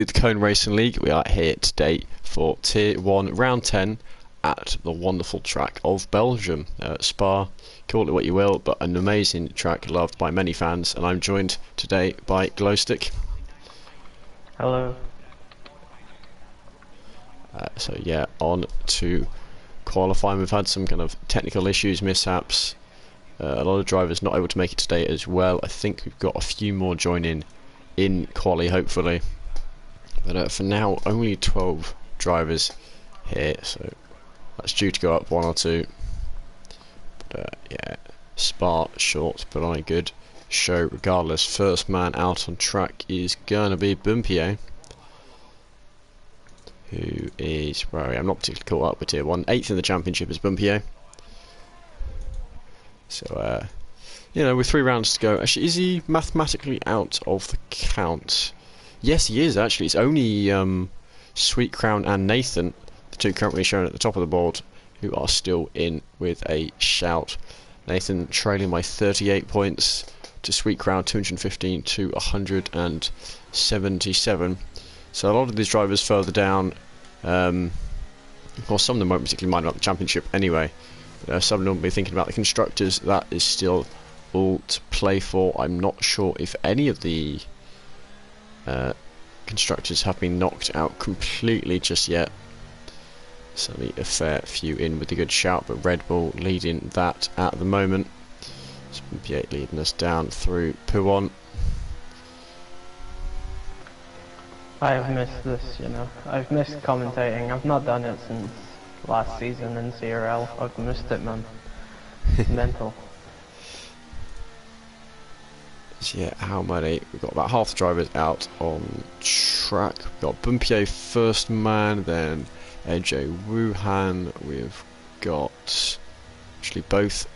The Cone Racing League. We are here today for Tier 1 Round 10 at the wonderful track of Belgium, Spa. Call it what you will, but an amazing track loved by many fans, and I'm joined today by Glowstick. Hello. So yeah, on to qualifying. We've had some kind of technical issues, mishaps. A lot of drivers not able to make it today as well. I think we've got a few more joining in quali, hopefully. But for now, only 12 drivers here, so that's due to go up one or two. But yeah, Spa short, but on a good show regardless. First man out on track is gonna be Bumpier, who is, well, I'm not particularly caught up with Tier 1. 8th in the championship is Bumpier. So, you know, with 3 rounds to go, actually, is he mathematically out of the count? Yes, he is, actually. It's only Sweet Crown and Nathan, the two currently shown at the top of the board, who are still in with a shout. Nathan trailing by 38 points to Sweet Crown, 215 to 177. So a lot of these drivers further down, of course some of them won't particularly mind about the championship anyway, but some of them will be thinking about the constructors. That is still all to play for. I'm not sure if any of the constructors have been knocked out completely just yet. Certainly a fair few in with a good shout, but Red Bull leading that at the moment. P8 leading us down through Puon. I've missed this, you know. I've missed commentating. I've not done it since last season in CRL. I've missed it, man. It's mental. So yeah, how many? We've got about half the drivers out on track. We've got Bumpier first man, then AJ Wuhan. We've got actually both,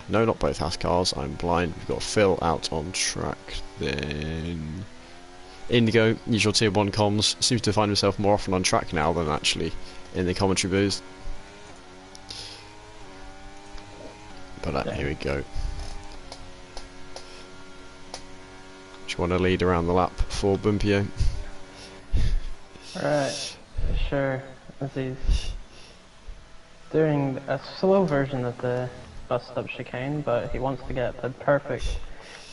no, not both Haskars, I'm blind. We've got Phil out on track, then Indigo, usual Tier 1 comms, seems to find himself more often on track now than actually in the commentary booth. But here we go. Do you want to lead around the lap for Bumpier? Alright, sure. As he's doing a slow version of the bus stop chicane, but he wants to get the perfect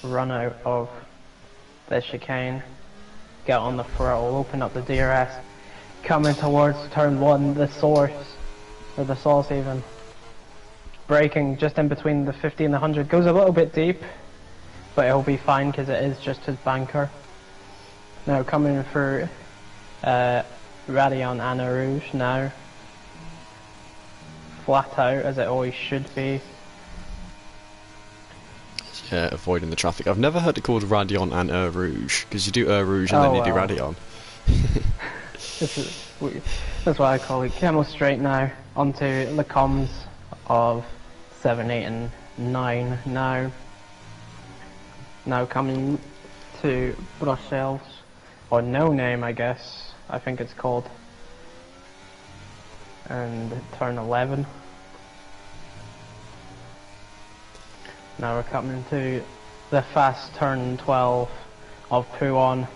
run out of the chicane. Get on the throttle, open up the DRS, coming towards turn 1, the source, or the sauce even. Braking just in between the 50 and the 100, goes a little bit deep, but it'll be fine because it is just his banker. Now coming for Radion and Rouge now. Flat out as it always should be. Yeah, avoiding the traffic. I've never heard it called Radion and Rouge, because you do Rouge and then you do Radion. That's what I call it. Camel straight now onto the comms of 7, 8 and 9 now. Now coming to Brussels, or No Name I guess, I think it's called, and turn 11. Now we're coming to the fast turn 12 of Puon.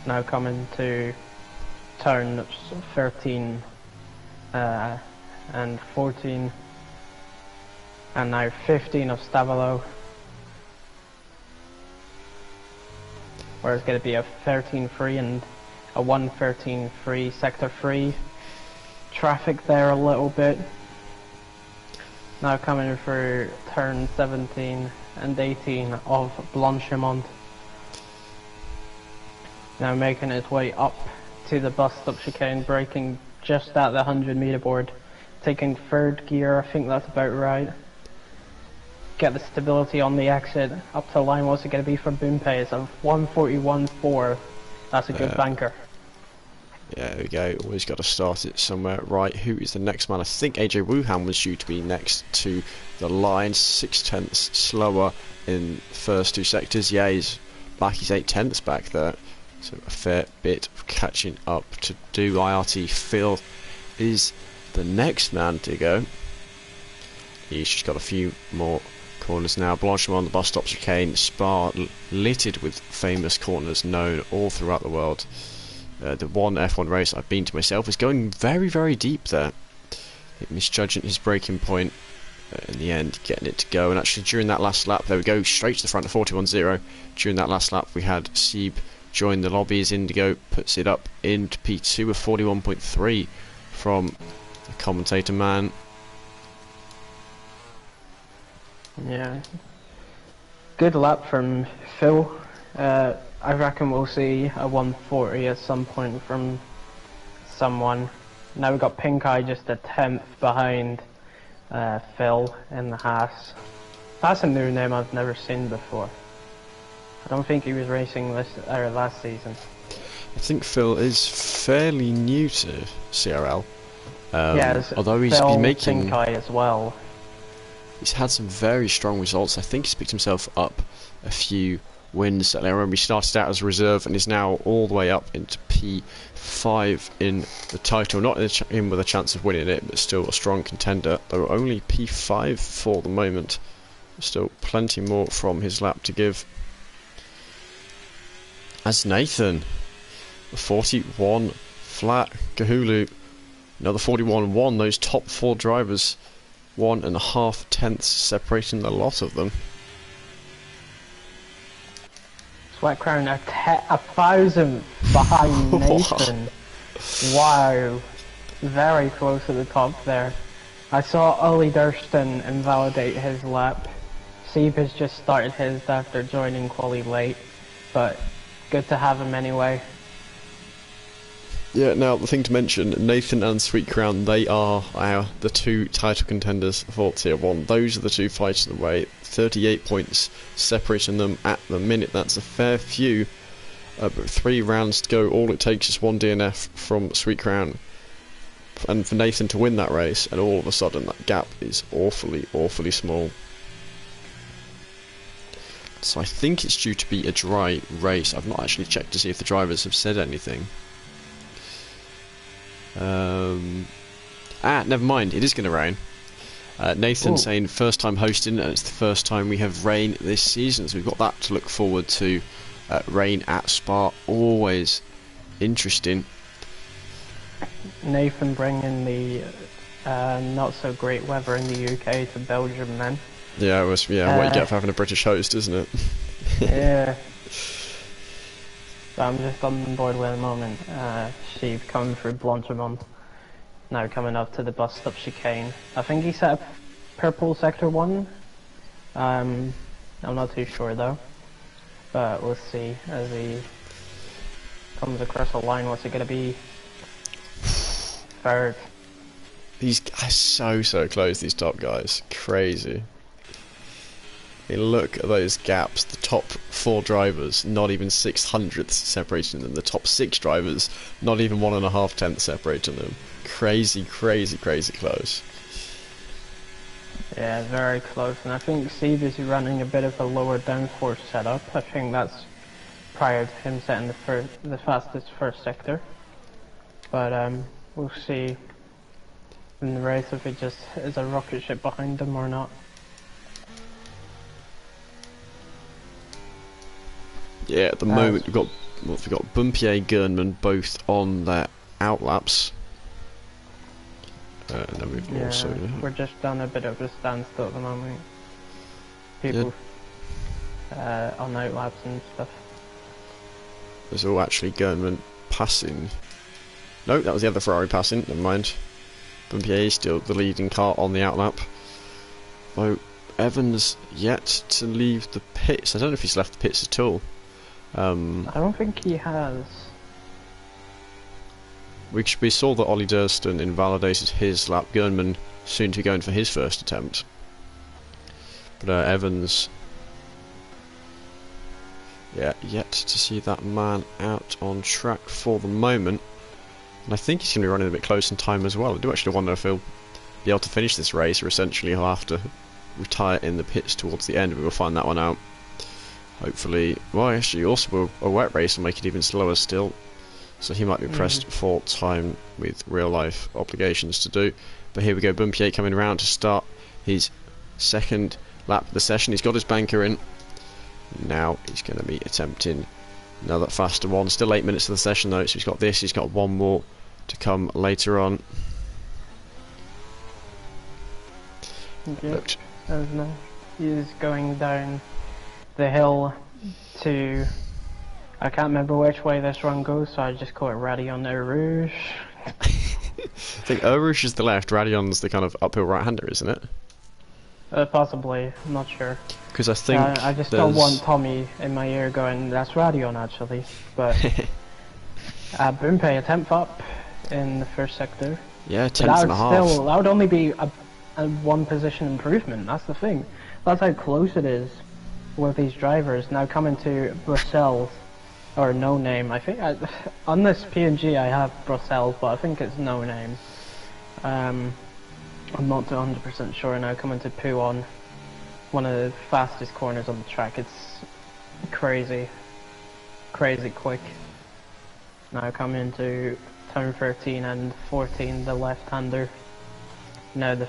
Now coming to turn 13 and 14. And now 15 of Stavalo. Where it's going to be a 13-free and a 113-free, sector 3. Traffic there a little bit. Now coming for turn 17 and 18 of Blanchimont. Now making its way up to the bus stop chicane, braking just at the 100 meter board. Taking 3rd gear, I think that's about right. Get the stability on the exit. Up to the line, what's it going to be for boom pace of 141.4. That's a good banker. Yeah, there we go. Always got to start it somewhere. Right, who is the next man? I think AJ Wuhan was due to be next to the line. 6/10 slower in the first 2 sectors. Yeah, he's back. He's 8/10 back there. So a fair bit of catching up to do. IRT Phil is the next man to go. He's just got a few more corners now. Blanchimont, the bus stop chicane, Spa littered with famous corners known all throughout the world. The one F1 race I've been to myself is going very, very deep there. Misjudging his braking point in the end, getting it to go. And actually during that last lap, there we go, straight to the front of 41.0. During that last lap we had Sieb join the lobby as Indigo puts it up into P2 of 41.3 from the commentator man. Yeah, good lap from Phil. I reckon we'll see a 140 at some point from someone. Now we've got Pink Eye just a 10th behind Phil in the Haas. That's a new name I've never seen before. I don't think he was racing last season. I think Phil is fairly new to CRL. Yeah, although he's Phil, been making... Pink Eye as well. He's had some very strong results. I think he's picked himself up a few wins. I remember he started out as a reserve and is now all the way up into P5 in the title. Not in with a chance of winning it, but still a strong contender. Though only P5 for the moment. Still plenty more from his lap to give. As Nathan, the 41 flat Gahulu, another 41-1. Those top four drivers, 1.5 tenths separating the lot of them. Sweat Crown a 1,000 behind Nathan. Wow, very close at the top there. I saw Ollie Durston invalidate his lap. Sieb has just started his after joining quali late, but good to have him anyway. Yeah, now the thing to mention, Nathan and Sweet Crown, they are the two title contenders for Tier 1. Those are the two fighting the way. 38 points separating them at the minute. That's a fair few. But 3 rounds to go. All it takes is one DNF from Sweet Crown and for Nathan to win that race, and all of a sudden that gap is awfully, awfully small. So I think it's due to be a dry race. I've not actually checked to see if the drivers have said anything. Never mind, it is going to rain. Nathan saying first time hosting, and it's the first time we have rain this season, so we've got that to look forward to. Rain at Spa, always interesting. Nathan bringing the not so great weather in the UK to Belgium then. Yeah, what you get for having a British host, isn't it? Yeah. So I'm just on board with a moment. Sheep coming through Blanchimont. Now coming up to the bus stop chicane. I think he set up purple sector 1. I'm not too sure though. But we'll see as he comes across the line. What's it going to be? Third. These guys so close, these top guys. Crazy. I mean, look at those gaps. The top 4 drivers, not even 600ths separating them. The top 6 drivers, not even 1.5 tenths separating them. Crazy, crazy, crazy close. Yeah, very close. And I think Sieb is running a bit of a lower downforce setup. I think that's prior to him setting the fastest first sector. But we'll see in the race if it just is a rocket ship behind them or not. Yeah, at the moment we've got Bumpier, Gernman both on their outlaps. And then we've also... we're just done a bit of a standstill at the moment. People on outlaps and stuff. There's all actually Gernman passing. No, that was the other Ferrari passing, never mind. Bumpier is still the leading car on the outlap. Though Evans yet to leave the pits. I don't know if he's left the pits at all. I don't think he has. We saw that Ollie Durston invalidated his lap. Gernman soon to be going for his first attempt. But Evans, yeah, yet to see that man out on track for the moment. And I think he's going to be running a bit close in time as well. I do actually wonder if he'll be able to finish this race, or essentially he'll have to retire in the pits towards the end. We'll find that one out. Hopefully, well, actually, also a wet race will make it even slower still. So he might be pressed for time with real life obligations to do. But here we go, Bumpier coming around to start his second lap of the session. He's got his banker in. Now he's going to be attempting another faster one. Still 8 minutes of the session though, so he's got this. He's got one more to come later on. Yep. He's going down the hill to... I can't remember which way this run goes, so I just call it Radion Eau Rouge. I think Eau Rouge is the left, Radion's the kind of uphill right-hander, isn't it? Possibly, I'm not sure. Because I think I just don't want Tommy in my ear going, that's Radion actually. But Boompe attempt up in the first sector. Yeah, 10th and a half. Still, that would only be a one position improvement, that's the thing. That's how close it is with these drivers. Now coming to Brussels, or No Name, I think, on this PNG I have Brussels, but I think it's No Name. I'm not 100% sure now. Coming to Puon, one of the fastest corners on the track. It's crazy quick. Now coming to turn 13 and 14, the left-hander. Now the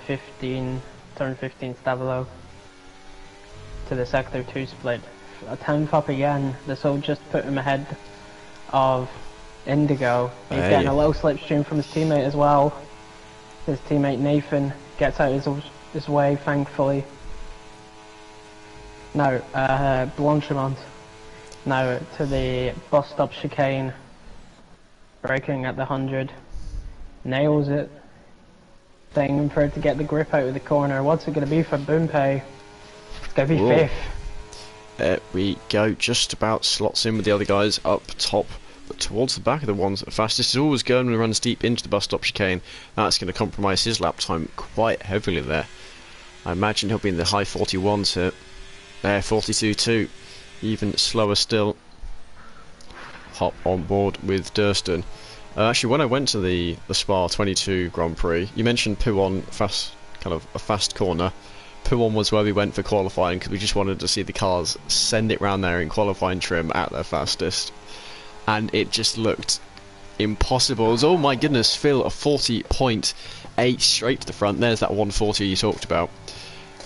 turn 15 Stavilo to the sector 2 split. A 10th up again. This will just put him ahead of Indigo. He's getting a low slipstream from his teammate as well. His teammate Nathan gets out his way, thankfully. Now, Blanchimont. Now to the bus stop chicane. Braking at the 100. Nails it. Thing for it to get the grip out of the corner. What's it going to be for Boompe? It's going to be 5th. There we go, just about slots in with the other guys up top, but towards the back of the ones that are fastest is always going to run deep into the bus stop chicane. That's going to compromise his lap time quite heavily there. I imagine he'll be in the high 41s here. There, 42.2, even slower still. Hop on board with Durston. Actually, when I went to the Spa 22 Grand Prix, you mentioned Puon, kind of a fast corner. Puon was where we went for qualifying because we just wanted to see the cars send it round there in qualifying trim at their fastest, and it just looked impossible. It was, oh my goodness, Phil, a 40.8 straight to the front. There's that 140 you talked about,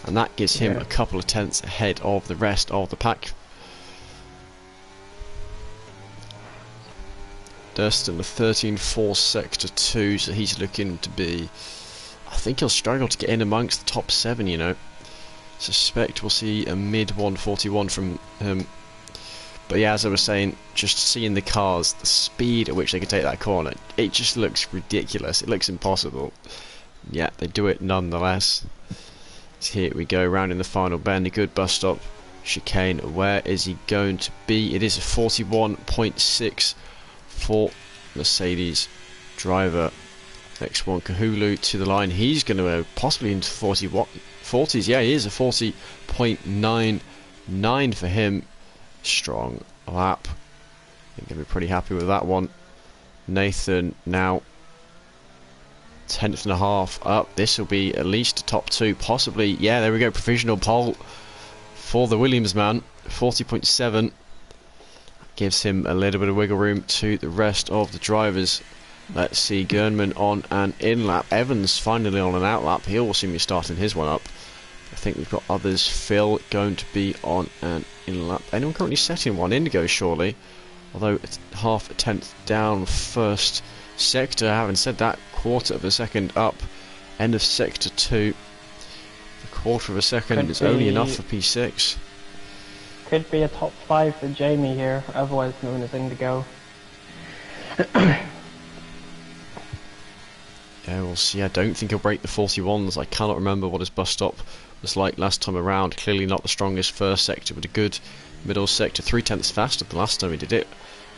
and that gives him a couple of tenths ahead of the rest of the pack. Durston, a 13.4 sector 2, so he's looking to be... I think he'll struggle to get in amongst the top 7, you know. Suspect we'll see a mid 141 from him. But yeah, as I was saying, just seeing the cars, the speed at which they can take that corner, it just looks ridiculous. It looks impossible. Yeah, they do it nonetheless. So here we go, round in the final bend, a good bus stop. Chicane, where is he going to be? It is a 41.6 for Mercedes driver. Next one, Kahulu to the line. He's going to go possibly into 40s. Yeah, he is a 40.99 for him. Strong lap. I'm going to be pretty happy with that one. Nathan now 10th and a half up. This will be at least a top 2, possibly. Yeah, there we go. Provisional pole for the Williams man. 40.7. Gives him a little bit of wiggle room to the rest of the drivers. Let's see, Gernman on an in-lap. Evans finally on an out-lap. He'll soon be starting his one up. I think we've got others. Phil going to be on an in-lap. Anyone currently setting one? Indigo, surely. Although it's half a tenth down first sector. Having said that, quarter of a second up. End of sector 2. A quarter of a second is only enough for P6. Could be a top 5 for Jamie here, otherwise known as Indigo. Yeah, we'll see. I don't think he'll break the 41s. I cannot remember what his bus stop was like last time around. Clearly not the strongest first sector, but a good middle sector. 3 tenths faster than last time he did it.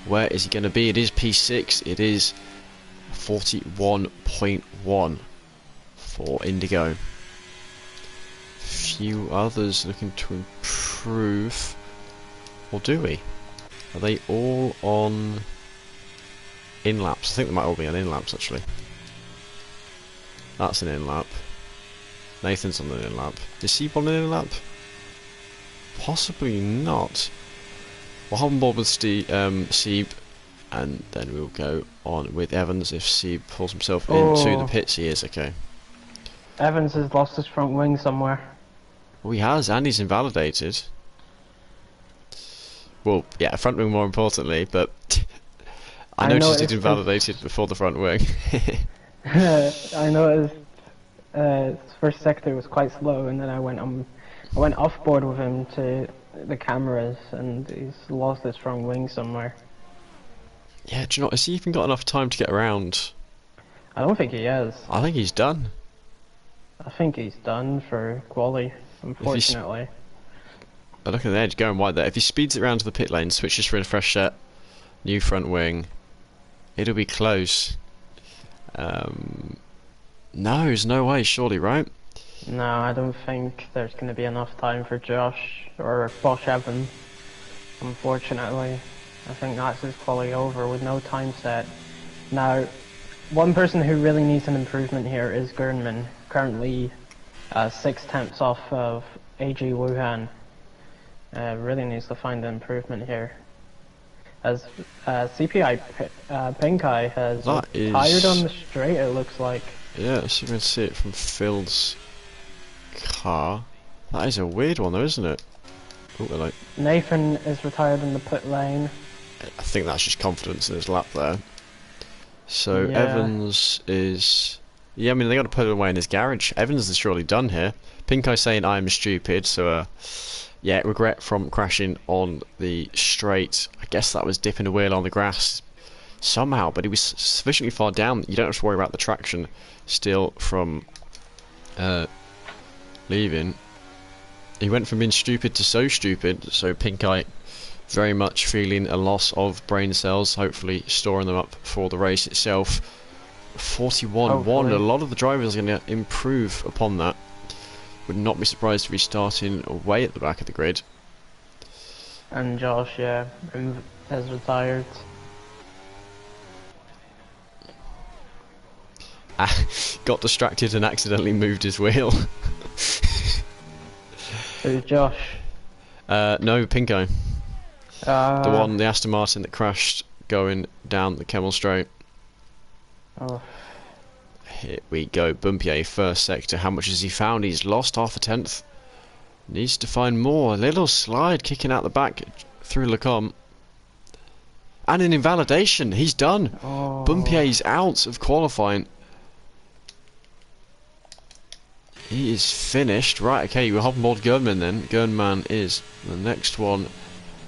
Where is he going to be? It is P6. It is 41.1 for Indigo. Few others looking to improve. Or do we? Are they all on in-laps? I think they might all be on in-laps, actually. That's an in-lap. Nathan's on an in-lap. Is Sieb on an in-lap? Possibly not. We'll hop on board with Sieb, and then we'll go on with Evans if Sieb pulls himself into the pits. He is, okay. Evans has lost his front wing somewhere. Oh, he has, and he's invalidated. Well, yeah, front wing more importantly, but I noticed he'd invalidated before the front wing. I noticed his first sector was quite slow, and then I went off board with him to the cameras, and he's lost his front wing somewhere. Yeah, do you know, has he even got enough time to get around? I don't think he has. I think he's done. I think he's done for quali, unfortunately. But look at the edge going wide there. If he speeds it around to the pit lane, switches for a fresh set, new front wing, it'll be close. No, there's no way, surely, right? No, I don't think there's going to be enough time for Josh or Bosch Evans, unfortunately. I think that's his quali over with no time set. Now, one person who really needs an improvement here is Gernman, currently 6/10 off of AG Wuhan. Really needs to find an improvement here. As CPI Pinkai has tired on the straight, it looks like. Yeah, so we can see it from Phil's car. That is a weird one though, isn't it? Oh, Nathan is retired in the pit lane. I think that's just confidence in his lap there. So yeah. Evans is... Yeah, I mean, they got to put it away in his garage. Evans is surely done here. Pinkai saying I'm stupid, so yeah, regret from crashing on the straight. I guess that was dipping a wheel on the grass somehow, but he was sufficiently far down that you don't have to worry about the traction still from leaving. He went from being stupid to so stupid, so Pinkai very much feeling a loss of brain cells, hopefully storing them up for the race itself. 41-1, a lot of the drivers are going to improve upon that. Would not be surprised to be starting way at the back of the grid. And Josh, yeah, has retired. Got distracted and accidentally moved his wheel. Who's Josh? No, Pinko. The Aston Martin that crashed going down the Kemmel Straight. Oh. Here we go, Bumpier, first sector. How much has he found? He's lost half a tenth. Needs to find more. A little slide kicking out the back through Lecomte. And an invalidation. He's done. Oh. Bumpier's out of qualifying. He is finished. Right, okay, we'll hop on board Gernman then. Gernman is the next one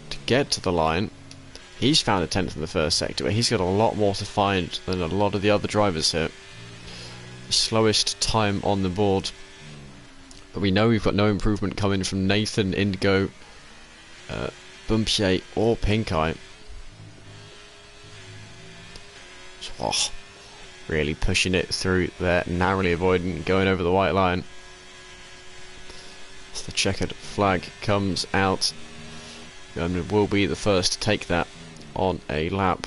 to get to the line. He's found a 10th in the first sector, but he's got a lot more to find than a lot of the other drivers here. The slowest time on the board. But we know we've got no improvement coming from Nathan, Indigo, Bumpier or Pinkai. Oh, really pushing it through there, narrowly avoiding going over the white line. As the checkered flag comes out, Gernman will be the first to take that on a lap.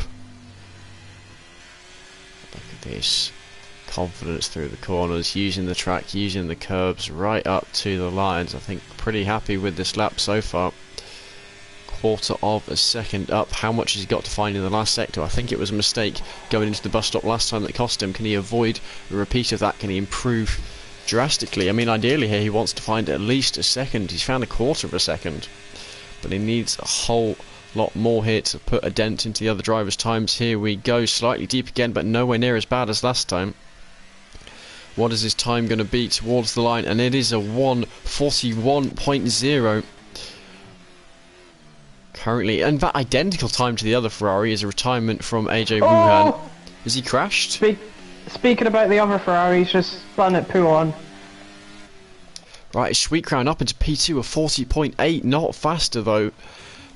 Look at this. Confidence through the corners, using the track, using the curbs right up to the lines. I think pretty happy with this lap so far. Quarter of a second up. How much has he got to find in the last sector? I think it was a mistake going into the bus stop last time that cost him. Can he avoid a repeat of that? Can he improve drastically? I mean, ideally here he wants to find at least a second. He's found a quarter of a second, but he needs a whole lot more here to put a dent into the other drivers' times. Here we go, slightly deep again, but nowhere near as bad as last time. What is his time going to be towards the line? And it is a 1:41.0. Currently, and that identical time to the other Ferrari is a retirement from AJ Wuhan. Has he crashed? Speaking about the other Ferrari, he's just spun it pull on. Right, Sweet Crown up into P2 of 40.8, not faster though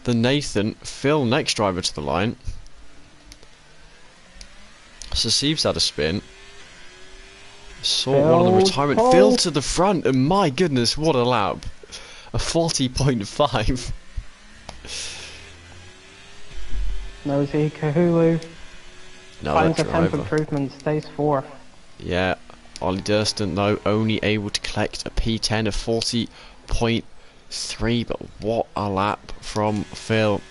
than Nathan. Phil, next driver to the line. So Steve's had a spin. Saw one of the retirement. Phil to the front, and my goodness, what a lap. A 40.5. Nosy Kahulu finds a 10th driver. improvement, stays 4th. Yeah, Ollie Durston though only able to collect a P10 of 40.3, but what a lap from Phil.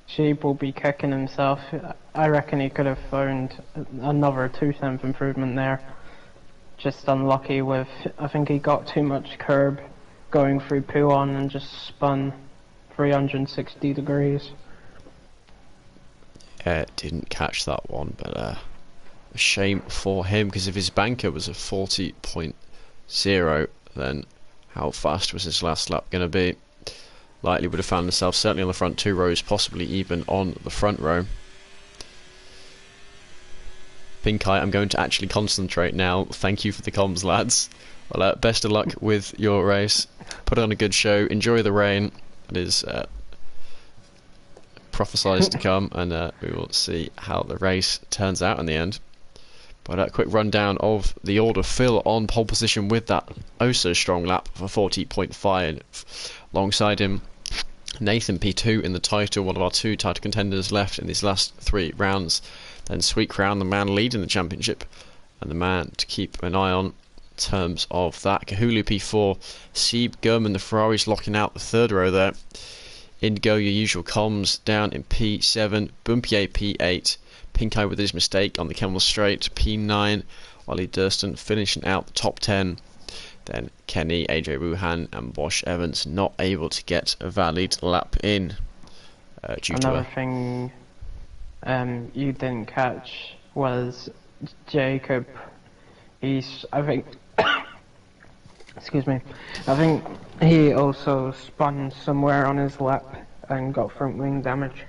Sheep will be kicking himself. I reckon he could have found another 2/10 improvement there. just unlucky with, I think he got too much curb going through Puon and just spun 360 degrees. Didn't catch that one, but a shame for him, because if his banker was a 40.0, then how fast was his last lap going to be? Likely would have found himself certainly on the front 2 rows, possibly even on the front row. Pink Eye, I'm going to actually concentrate now. Thank you for the comms, lads. Well, best of luck with your race. Put on a good show. Enjoy the rain. It is prophesized to come, and we will see how the race turns out in the end. But a quick rundown of the order. Phil on pole position with that oh so strong lap for 40.5. Alongside him, Nathan P2 in the title, one of our 2 title contenders left in these last 3 rounds. Then Sweet Crown, the man leading the championship, and the man to keep an eye on in terms of that. Kahulu P4, Sieb Gurman, the Ferraris locking out the 3rd row there. Indigo, your usual comms, down in P7, Bumpier P8, Pink Eye with his mistake on the Kemmel Straight, P9, Ollie Durston finishing out the top 10. Then Kenny, AJ Wuhan and Bosch Evans not able to get a valid lap in. Another thing you didn't catch was Jacob. I think excuse me, I think he also spun somewhere on his lap and got front wing damage.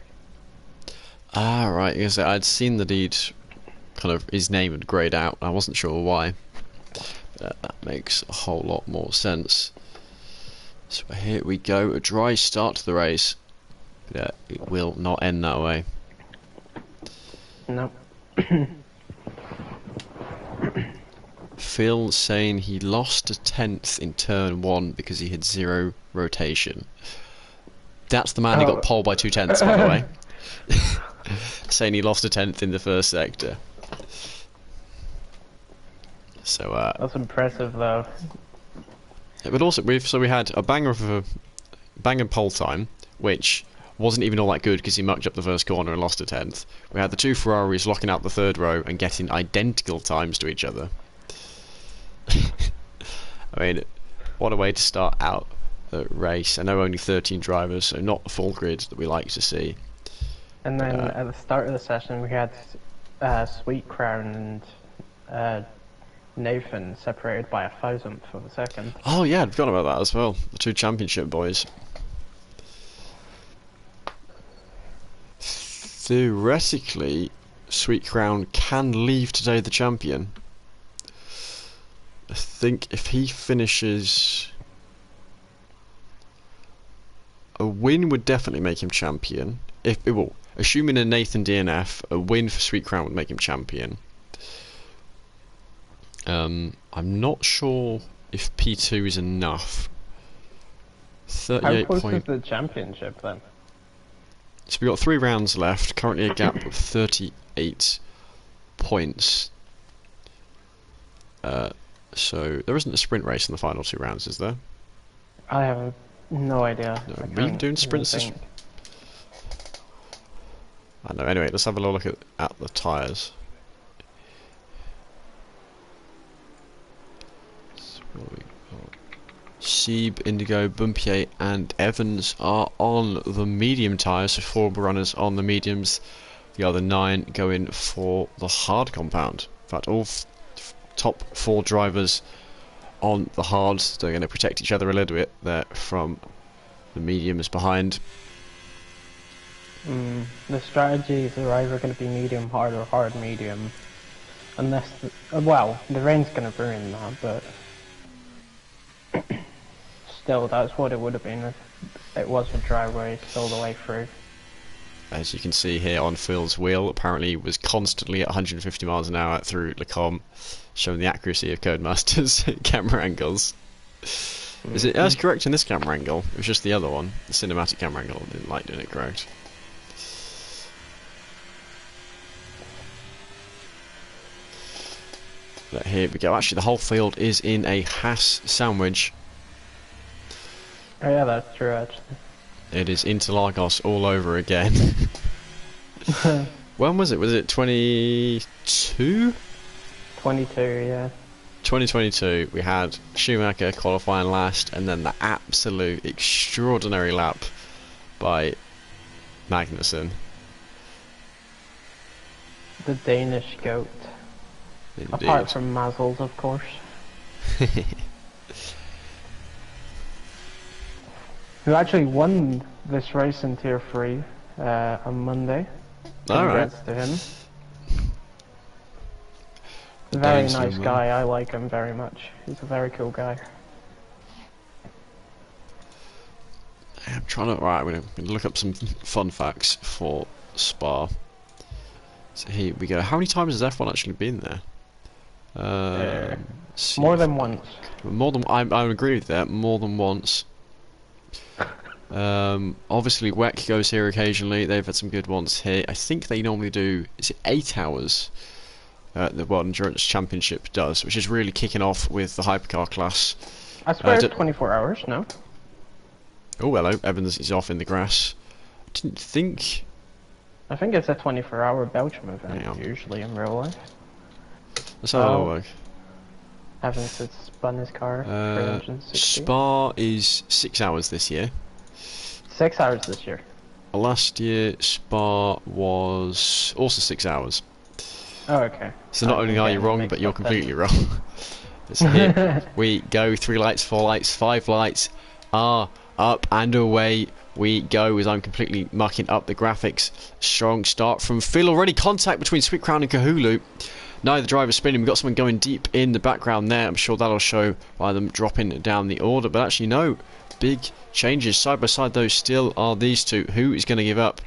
Ah, right, because I'd seen that he'd kind of, his name had greyed out. I wasn't sure why. That makes a whole lot more sense. So here we go, a dry start to the race. Yeah, it will not end that way. No. Phil saying he lost a 10th in turn 1 because he had 0 rotation. That's the man who got pole by 2 tenths, by the way. Saying he lost a 10th in the first sector. So that's impressive, though. But also, we had a banger pole time, which wasn't even all that good because he mucked up the first corner and lost a 10th. We had the 2 Ferraris locking out the 3rd row and getting identical times to each other. I mean, what a way to start out the race. I know only 13 drivers, so not the full grid that we like to see. And then at the start of the session, we had Sweet Crown and Nathan separated by 1,000th of a second. Oh yeah, I'd forgotten about that as well. The 2 championship boys. Theoretically, Sweet Crown can leave today the champion. I think if he finishes, a win would definitely make him champion. Assuming a Nathan DNF, a win for Sweet Crown would make him champion. I'm not sure if P2 is enough. 38 How close is the championship then? So we've got 3 rounds left, currently a gap of 38 points. So there isn't a sprint race in the final 2 rounds, is there? I have no idea. No, are we doing sprints? I know. Anyway, let's have a look at the tyres. So Sieb, Indigo, Bumpier and Evans are on the medium tyres, so 4 runners on the mediums. The other 9 going for the hard compound. In fact, all top 4 drivers on the hards. They're going to protect each other a little bit there from the mediums behind. The strategies are either going to be medium hard or hard medium. Unless, well, the rain's going to ruin that, but still, that's what it would have been if it was a dry race all the way through. As you can see here on Phil's wheel, apparently was constantly at 150 miles an hour through Lecom, showing the accuracy of Codemaster's camera angles. Is it as correct in this camera angle? It was just the other one, the cinematic camera angle. I didn't like doing it correct. But here we go. Actually, the whole field is in a Haas sandwich. Oh yeah, that's true actually. It is Interlagos all over again. When was it? Was it 22? 22, yeah. 2022, we had Schumacher qualifying last, and then the absolute extraordinary lap by Magnussen. The Danish goat. Indeed. Apart from Mazzles, of course. Who actually won this race in Tier 3 on Monday. Alright. Congrats to him. Very nice Danesman. guy, I like him very much. He's a very cool guy. I'm trying to. Right, I'm going to look up some fun facts for Spa. So here we go. How many times has F1 actually been there? More than once. More than I agree with that. More than once. Obviously, WEC goes here occasionally. They've had some good ones here. I think they normally do. Is it 8 hours? The World Endurance Championship does, which is really kicking off with the hypercar class. I swear it's 24 hours, no? Oh, hello. Evans is off in the grass. I didn't think. I think it's a 24-hour Belgium event, Yeah. usually in real life. Let's have a Oh. look. Evans had spun his car 360. Spa is 6 hours this year. 6 hours this year. Last year, Spa was also 6 hours. Oh, okay. So not only are you wrong, but you're completely wrong. So here we go. 3 lights, 4 lights, 5 lights are up and away we go as I'm completely mucking up the graphics. Strong start from Phil. Already contact between Sweet Crown and Kahulu. Neither driver spinning. We've got someone going deep in the background there. I'm sure that'll show by them dropping down the order. But actually, no. Big changes. Side by side, though, still are these two. Who is going to give up?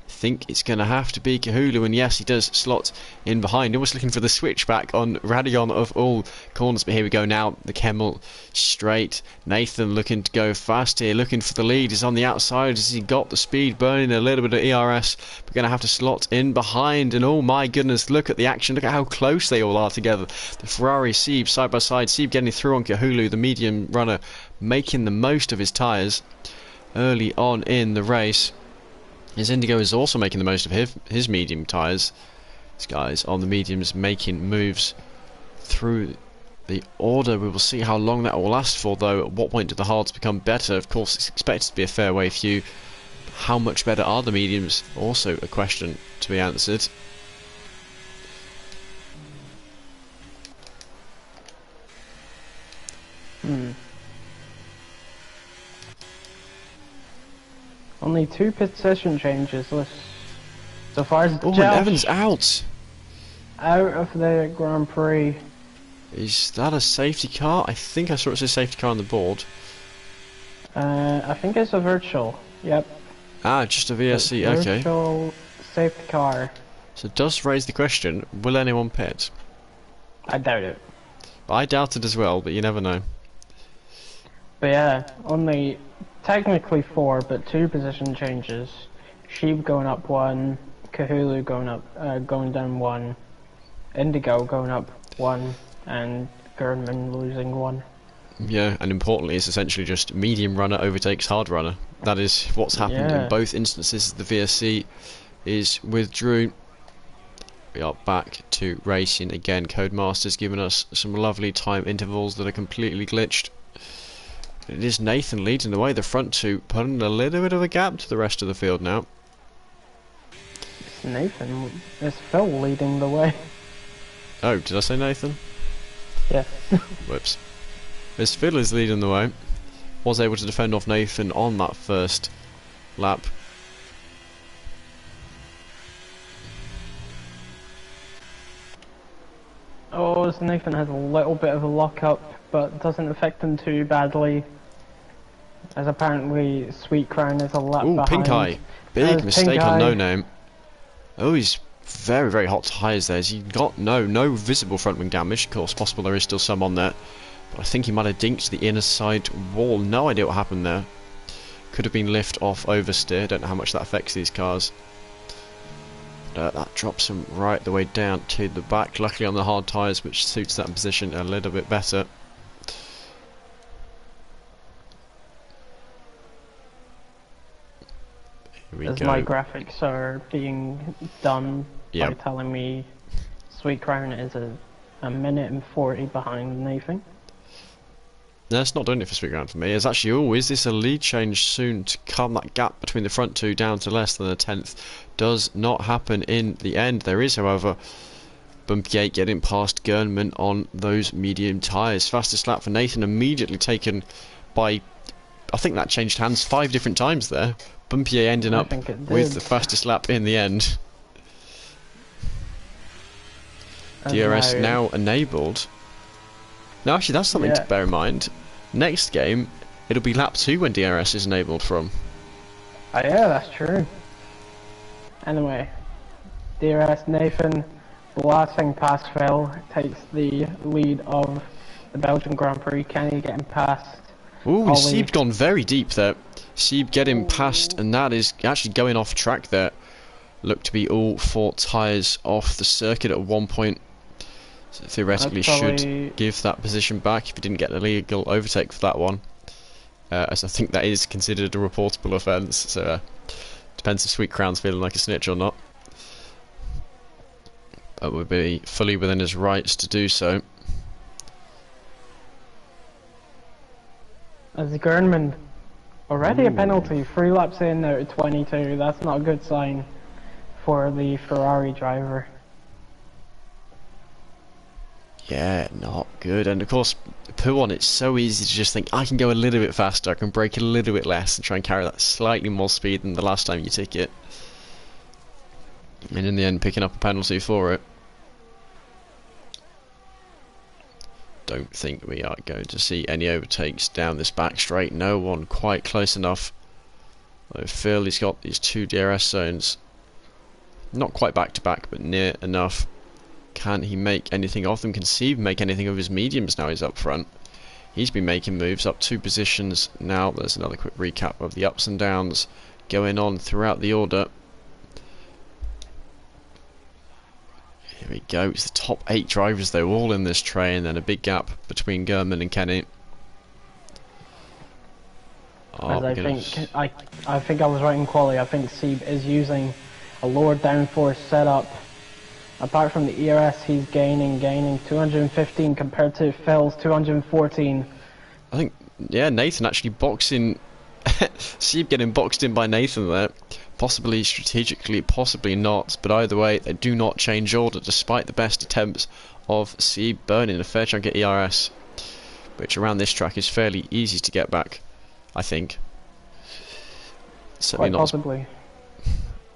I think it's going to have to be Kahulu, and yes, he does slot in behind. Almost looking for the switchback on Radion of all corners, but here we go now. The Kemmel straight. Nathan looking to go fast here, looking for the lead. Is on the outside. Has he got the speed? Burning a little bit of ERS. We're going to have to slot in behind, and oh my goodness, look at the action. Look at how close they all are together. The Ferrari Sieb side by side. Sieb getting through on Kahulu, the medium runner, making the most of his tyres early on in the race. His Indigo is also making the most of his medium tyres. These guys on the mediums making moves through the order. We will see how long that will last for, though. At what point do the hards become better? Of course, it's expected to be a fairway few. How much better are the mediums? Also a question to be answered. Only 2 position changes. So far as Oh, and Josh Evans out. out of the Grand Prix. Is that a safety car? I think I saw it say safety car on the board. I think it's a virtual. Yep. Ah, just a VSC. Okay. Virtual safety car. So it does raise the question: will anyone pit? I doubt it. I doubt it as well, but you never know. But yeah, only technically 4, but 2 position changes. Sheep going up 1, Kahulu going down 1, Indigo going up 1, and Gerdman losing 1. Yeah, and importantly, it's essentially just medium runner overtakes hard runner. That is what's happened in both instances. The VSC is withdrew. We are back to racing again. Codemaster's given us some lovely time intervals that are completely glitched. It is Nathan leading the way. The front two putting a little bit of a gap to the rest of the field now. It's Nathan. It's Phil leading the way. Oh, did I say Nathan? Yeah. Whoops. As Phil is leading the way, was able to defend off Nathan on that first lap. Oh, so Nathan has a little bit of a lock-up, but doesn't affect him too badly. As apparently Sweet Crown is a lap Ooh, behind. Pink Eye. Big Pink mistake on Eye. No Name. Oh, he's very, very hot tyres there. He's got no visible front wing damage. Of course, possible there is still some on there. But I think he might have dinked the inner side wall. No idea what happened there. Could have been lift off oversteer. Don't know how much that affects these cars. That drops him right the way down to the back. Luckily on the hard tyres, which suits that position a little bit better. Here we As go. my graphics are being done by Yep. telling me Sweet Crown is a a minute and 40 behind Nathan. No, it's not doing it for Sweet Ground for me. It's actually, oh, is this a lead change soon to come? That gap between the front two down to less than a tenth does not happen in the end. There is, however, Bumpy 8 getting past Gernman on those medium tyres. Fastest lap for Nathan, immediately taken by, I think that changed hands 5 different times there. Bumpy 8 ending up with the fastest lap in the end. DRS now enabled. Now actually that's something to bear in mind. Next game, it'll be lap 2 when DRS is enabled from. Oh yeah, that's true. Anyway, DRS Nathan blasting past Phil takes the lead of the Belgian Grand Prix. Kenny getting past. Ooh, Sieb gone very deep there. Sieb getting past, and that is actually going off track there. Looked to be all 4 tyres off the circuit at one point. So theoretically should give that position back if he didn't get an illegal overtake for that one. As I think that is considered a reportable offence, so depends if Sweet Crown's feeling like a snitch or not. But would be fully within his rights to do so. As Gernman, already a penalty, 3 laps in out of 22, that's not a good sign for the Ferrari driver. Yeah, not good. And of course, P1, it's so easy to just think, I can go a little bit faster, I can brake a little bit less and try and carry that slightly more speed than the last time you took it. And in the end, picking up a penalty for it. Don't think we are going to see any overtakes down this back straight. No one quite close enough. I feel he's got these 2 DRS zones. Not quite back to back, but near enough. Can he make anything of them? Can Sieb make anything of his mediums now he's up front? He's been making moves up 2 positions now. There's another quick recap of the ups and downs going on throughout the order. Here we go. It's the top 8 drivers though, all in this train, and a big gap between Gernman and Kenny. As I think I was right in quality. I think Sieb is using a lower downforce setup. Apart from the ERS, he's gaining 215 compared to Phil's 214. I think, yeah, Nathan actually boxing. Sieb getting boxed in by Nathan there. Possibly strategically, possibly not. But either way, they do not change order despite the best attempts of Sieb burning a fair chunk of ERS. Which around this track is fairly easy to get back, I think. Certainly Quite possibly.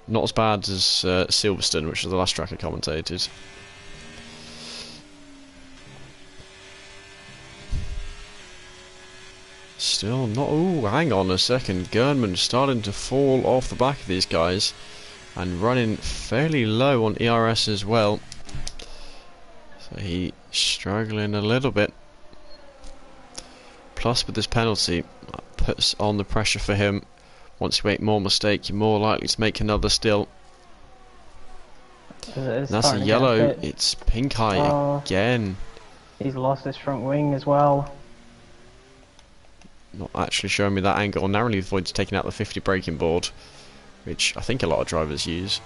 Not as bad as Silverstone, which was the last track I commentated. Still not... Ooh, hang on a second. Gernman starting to fall off the back of these guys. And running fairly low on ERS as well. So he's struggling a little bit. Plus with this penalty, that puts on the pressure for him. Once you make more mistake, you're more likely to make another still. That's a yellow. It's pink eye again. He's lost his front wing as well. Not actually showing me that angle. Narrowly avoids taking out the 50 braking board, which I think a lot of drivers use.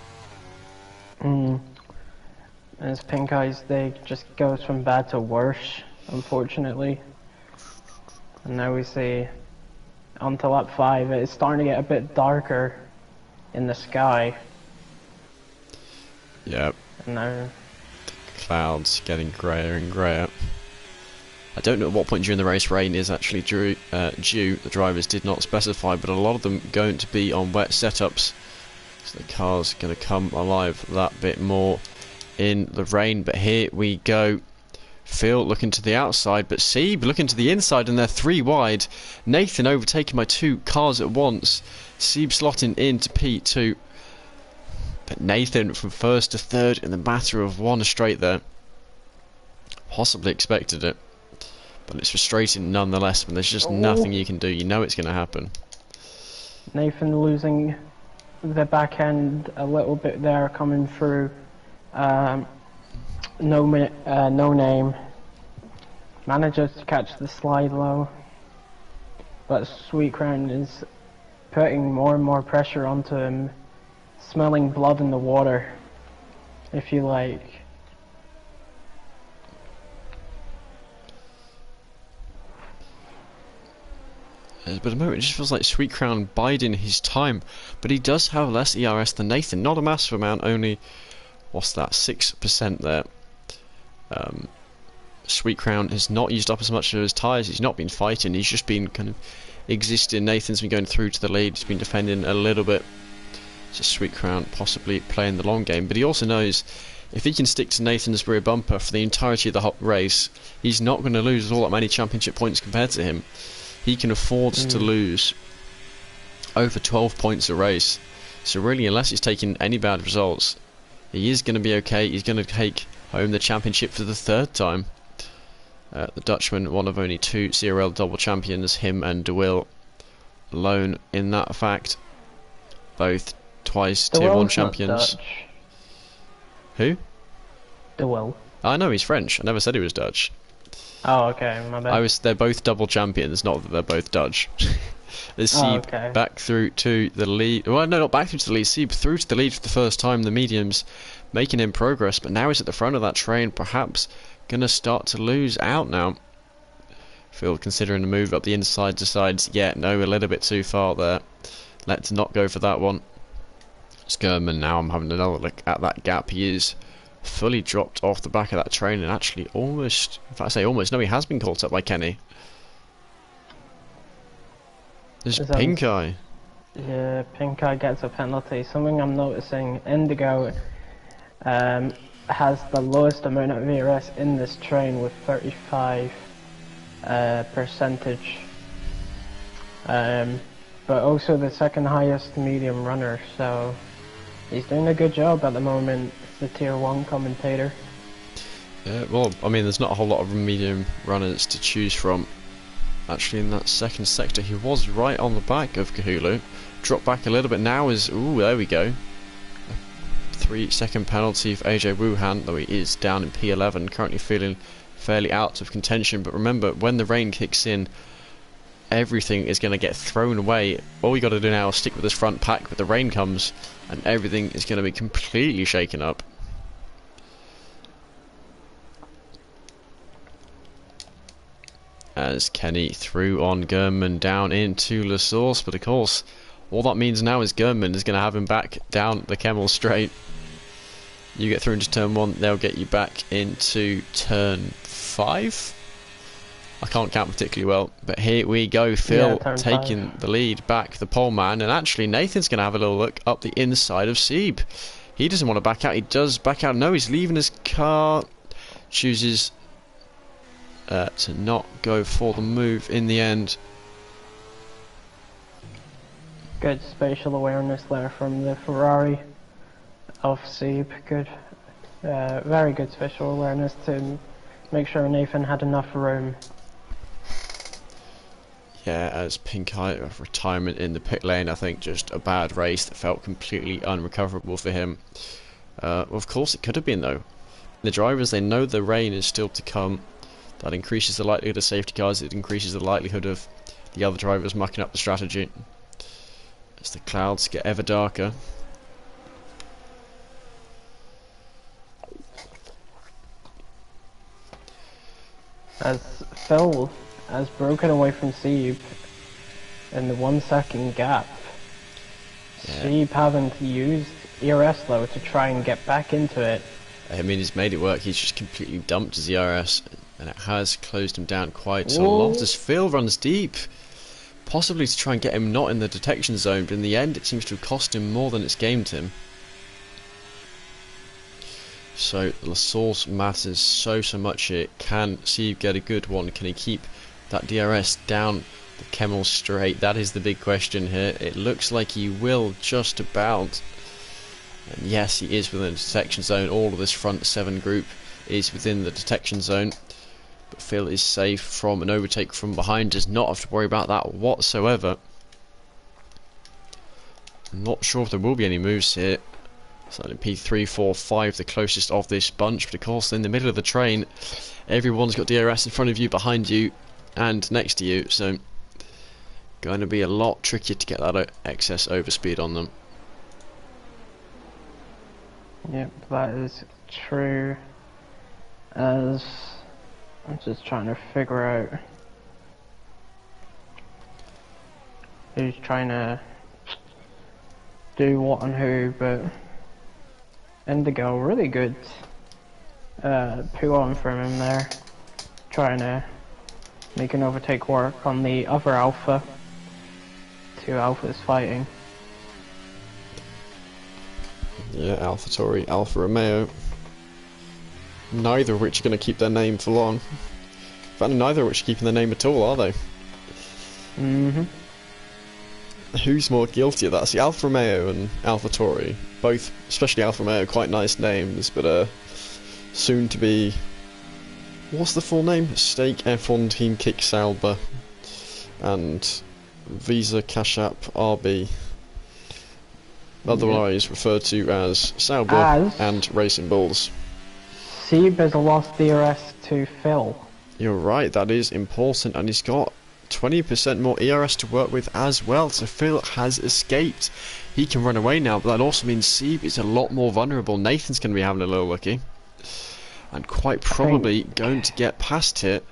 As pink eyes, they just goes from bad to worse, unfortunately. And now we see onto lap 5, it's starting to get a bit darker in the sky. Yep. And now the clouds getting greyer and greyer. I don't know at what point during the race rain is actually due. The drivers did not specify, but a lot of them going to be on wet setups. So the car's going to come alive that bit more in the rain. But here we go. Phil looking to the outside, but Sieb looking to the inside, and they're 3 wide. Nathan overtaken by 2 cars at once. Sieb slotting into P2. But Nathan from 1st to 3rd in the matter of 1 straight there. Possibly expected it. But it's frustrating nonetheless when there's just nothing you can do. You know it's going to happen. Nathan losing the back end a little bit there, coming through. No name. Manages to catch the slide low. But Sweet Crown is putting more and more pressure onto him. Smelling blood in the water, if you like. But at the moment it just feels like Sweet Crown biding his time. But he does have less ERS than Nathan. Not a massive amount, only, what's that, 6% there. Sweet Crown has not used up as much of his tyres. He's not been fighting. He's just been kind of existing. Nathan's been going through to the lead. He's been defending a little bit. So Sweet Crown possibly playing the long game. But he also knows if he can stick to Nathan's rear bumper for the entirety of the race, he's not going to lose all that many championship points compared to him. He can afford to lose over 12 points a race. So really, unless he's taking any bad results, he is going to be okay. He's going to take home the championship for the 3rd time. The Dutchman, one of only 2 CRL double champions, him and De Wil alone in that fact. Both twice Tier 1 champions. Who? De Wil. I know he's French. I never said he was Dutch. Oh, okay, my bad. They're both double champions, not that they're both Dutch. There's Sieb back through to the lead. Well, no, not back through to the lead. Sieb through to the lead for the first time. The mediums making him progress, but now he's at the front of that train. Perhaps gonna start to lose out now. Phil considering the move up the inside decides, yeah, no, a little bit too far there. Let's not go for that one. Skirman now, I'm having another look at that gap. He is fully dropped off the back of that train and actually almost, in fact I say almost, no, he has been caught up by Kenny. There's Pink Eye. Yeah, Pink Eye gets a penalty. Something I'm noticing, Indigo has the lowest amount of ERS in this train with 35 percentage, but also the 2nd highest medium runner, so he's doing a good job at the moment, the Tier 1 commentator. Yeah, well, I mean, there's not a whole lot of medium runners to choose from. Actually, in that 2nd sector, he was right on the back of Kahulu. Dropped back a little bit now is, ooh, there we go. 3-second penalty for AJ Wuhan, though he is down in P11, currently feeling fairly out of contention. But remember, when the rain kicks in, everything is going to get thrown away. All you got to do now is stick with this front pack, but the rain comes and everything is going to be completely shaken up. As Kenny threw on Gurman down into La Source, but of course all that means now is Gurman is going to have him back down the Kemmel straight. You get through into turn 1, they'll get you back into turn 5. I can't count particularly well, but here we go. Phil taking the lead back, the pole man, and actually Nathan's going to have a little look up the inside of Sieb. He doesn't want to back out. He does back out. No, he's leaving his car. Chooses to not go for the move in the end. Good spatial awareness there from the Ferrari of Sieb. Good, very good spatial awareness to make sure Nathan had enough room. Yeah, as Pink Eye of retirement in the pit lane, I think just a bad race that felt completely unrecoverable for him. Of course it could have been though. The drivers, they know the rain is still to come. That increases the likelihood of safety cars, it increases the likelihood of the other drivers mucking up the strategy. As the clouds get ever darker. As Phil has broken away from Sieb in the 1 second gap. Yeah. Sieb having to use ERS though to try and get back into it. I mean, he's made it work. He's just completely dumped his ERS, and it has closed him down quite a lot as Phil runs deep, possibly to try and get him not in the detection zone, but in the end it seems to have cost him more than it's gained him. So La Source matters so much here. Can Sieb get a good one? Can he keep that DRS down the Kemmel straight? That is the big question here. It looks like he will just about. And yes, he is within the detection zone. All of this front 7 group is within the detection zone. But Phil is safe from an overtake from behind. Does not have to worry about that whatsoever. I'm not sure if there will be any moves here. So P3, 4, 5, the closest of this bunch. But of course, in the middle of the train, everyone's got DRS in front of you, behind you, and next to you. So, going to be a lot trickier to get that excess overspeed on them. Yep, that is true. As I'm just trying to figure out who's trying to do what and who, but Indigo, really good pull on from him there, trying to make an overtake work on the other Alpha. Two Alphas fighting. Yeah, AlphaTauri, Alfa Romeo. Neither of which are going to keep their name for long. In fact, neither of which are keeping their name at all, are they? Mm-hmm. Who's more guilty of that? See, Alfa Romeo and AlphaTauri, both, especially Alfa Romeo, quite nice names, but soon to be... What's the full name? Stake F1 Team Kick Sauber and Visa Cash App RB. Otherwise referred to as Sauber and Racing Bulls. Sieb has lost DRS to Phil. You're right, that is important, and he's got 20% more ERS to work with as well, so Phil has escaped. He can run away now, but that also means Sieb is a lot more vulnerable. Nathan's going to be having a little looky, and quite probably going to get past it,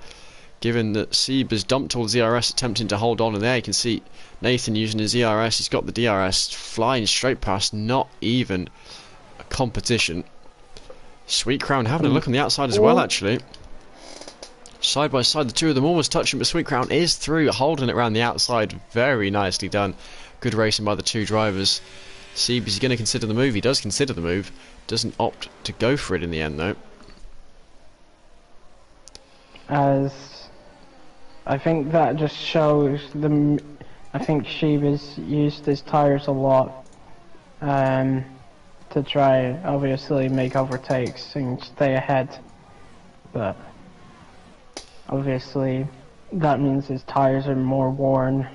given that Sieb has dumped all his ERS attempting to hold on, and there you can see Nathan using his ERS. He's got the DRS flying straight past, not even a competition. Sweet Crown having a look on the outside as well, actually. Side by side, the two of them almost touching, but Sweet Crown is through, holding it around the outside. Very nicely done. Good racing by the two drivers. Sieb is going to consider the move. He does consider the move. Doesn't opt to go for it in the end, though. As I think that just shows the... I think Sheba's used his tyres a lot to try, obviously, make overtakes and stay ahead. But obviously, that means his tyres are more worn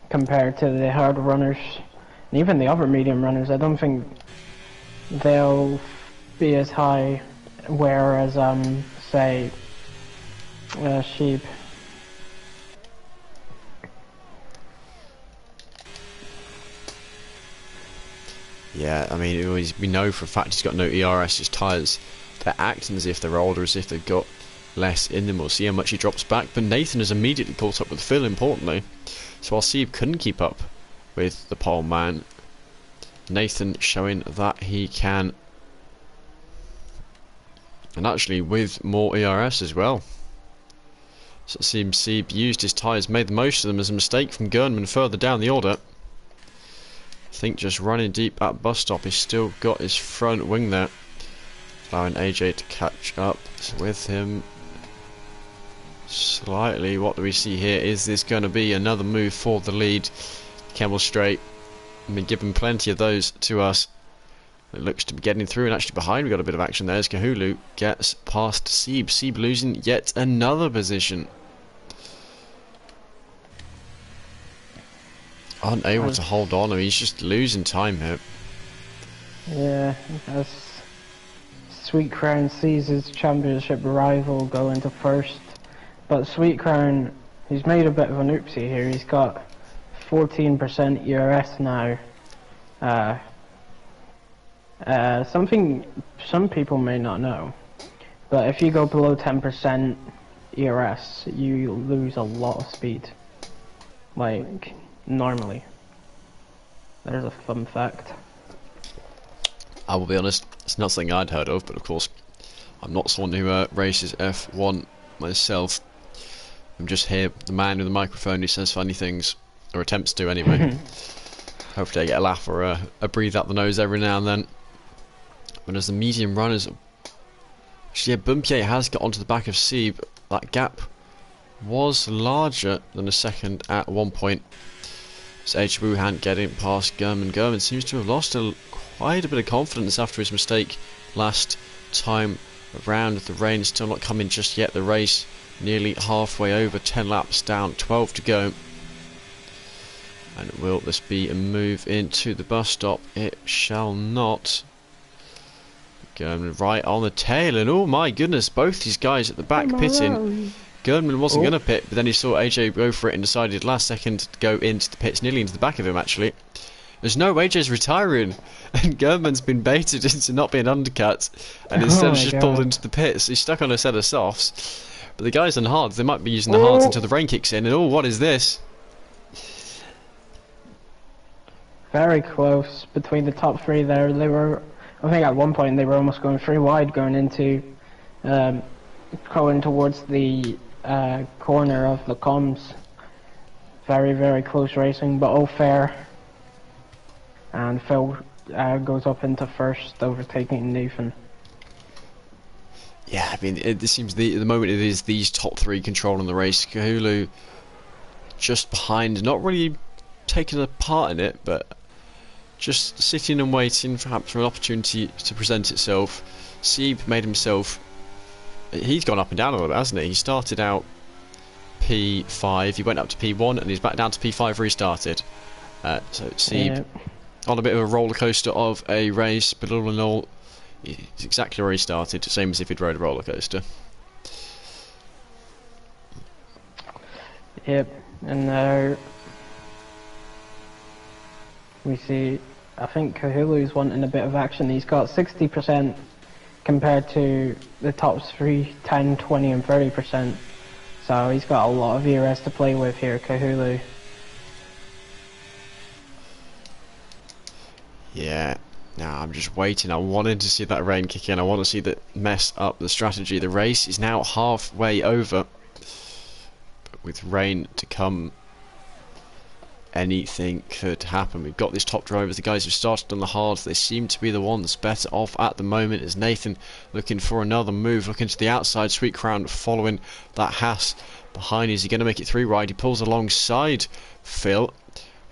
compared to the hard runners. And even the other medium runners, I don't think they'll be as high wear as, say, Sheep. Yeah, I mean, we know for a fact he's got no ERS. His tyres, they're acting as if they're older, as if they've got less in them. We'll see how much he drops back. But Nathan has immediately caught up with Phil, importantly. So while Sieb couldn't keep up with the pole man, Nathan showing that he can. And actually with more ERS as well. So it seems Sieb used his tyres, made the most of them as a mistake from Gernman further down the order. I think just running deep at bus stop, he's still got his front wing there, allowing AJ to catch up with him slightly. What do we see here? Is this going to be another move for the lead? Kemmel straight. I've been given plenty of those to us. It looks to be getting through, and actually behind we got a bit of action there as Kahulu gets past Sieb. Sieb losing yet another position. Unable to hold on. I mean, he's just losing time here. Yeah, as Sweet Crown sees his championship rival go into first, but Sweet Crown, he's made a bit of an oopsie here. He's got 14% ERS now. Something some people may not know, but if you go below 10% ERS, you lose a lot of speed. Like, normally. There's a fun fact. I will be honest, it's not something I'd heard of, but of course, I'm not someone who races F1 myself. I'm just here, the man with the microphone who says funny things, or attempts to anyway. Hopefully I get a laugh or a breathe out the nose every now and then. But as the medium runners, actually, yeah, Bumpier has got onto the back of Sieb. That gap was larger than a second at one point. So H. Wuhan getting past Gurman. Gurman seems to have lost quite a bit of confidence after his mistake last time around. The rain still not coming just yet. The race nearly halfway over, 10 laps down, 12 to go. And will this be a move into the bus stop? It shall not. Gurman right on the tail, and oh my goodness, both these guys at the back pitting. Gernman wasn't going to pit, but then he saw AJ go for it and decided last second to go into the pits, nearly into the back of him actually. There's no, AJ's retiring, and Gernman's been baited into not being undercut, and instead just pulled into the pits. He's stuck on a set of softs, but the guys on hards, they might be using the hards until the rain kicks in, and oh, what is this? very close between the top three there. They were, I think at one point they were almost going three wide going into, going towards the corner of the comms. Very, very close racing, but all fair. And Phil goes up into first, overtaking Nathan. Yeah, I mean, it seems the moment it is these top three controlling the race. Kahulu just behind, not really taking a part in it, but just sitting and waiting perhaps for an opportunity to present itself. Sieb made himself, he's gone up and down a little bit, hasn't he? He started out P5, he went up to P1 and he's back down to P5 restarted. So Sieb on a bit of a roller coaster of a race, but all in all he's exactly where he started, same as if he'd rode a roller coaster. Yep, and now we see, I think Kahulu's wanting a bit of action. He's got 60% compared to the top three, 10, 20 and 30%. So he's got a lot of ERS to play with here, Kahulu. Yeah, now I'm just waiting. I wanted to see that rain kick in. I want to see that mess up the strategy. The race is now halfway over, but with rain to come, anything could happen. We've got these top drivers, the guys who started on the hards. They seem to be the ones better off at the moment. As Nathan looking for another move, looking to the outside. Sweet Crown following that Haas behind. Is he going to make it through wide? He pulls alongside Phil,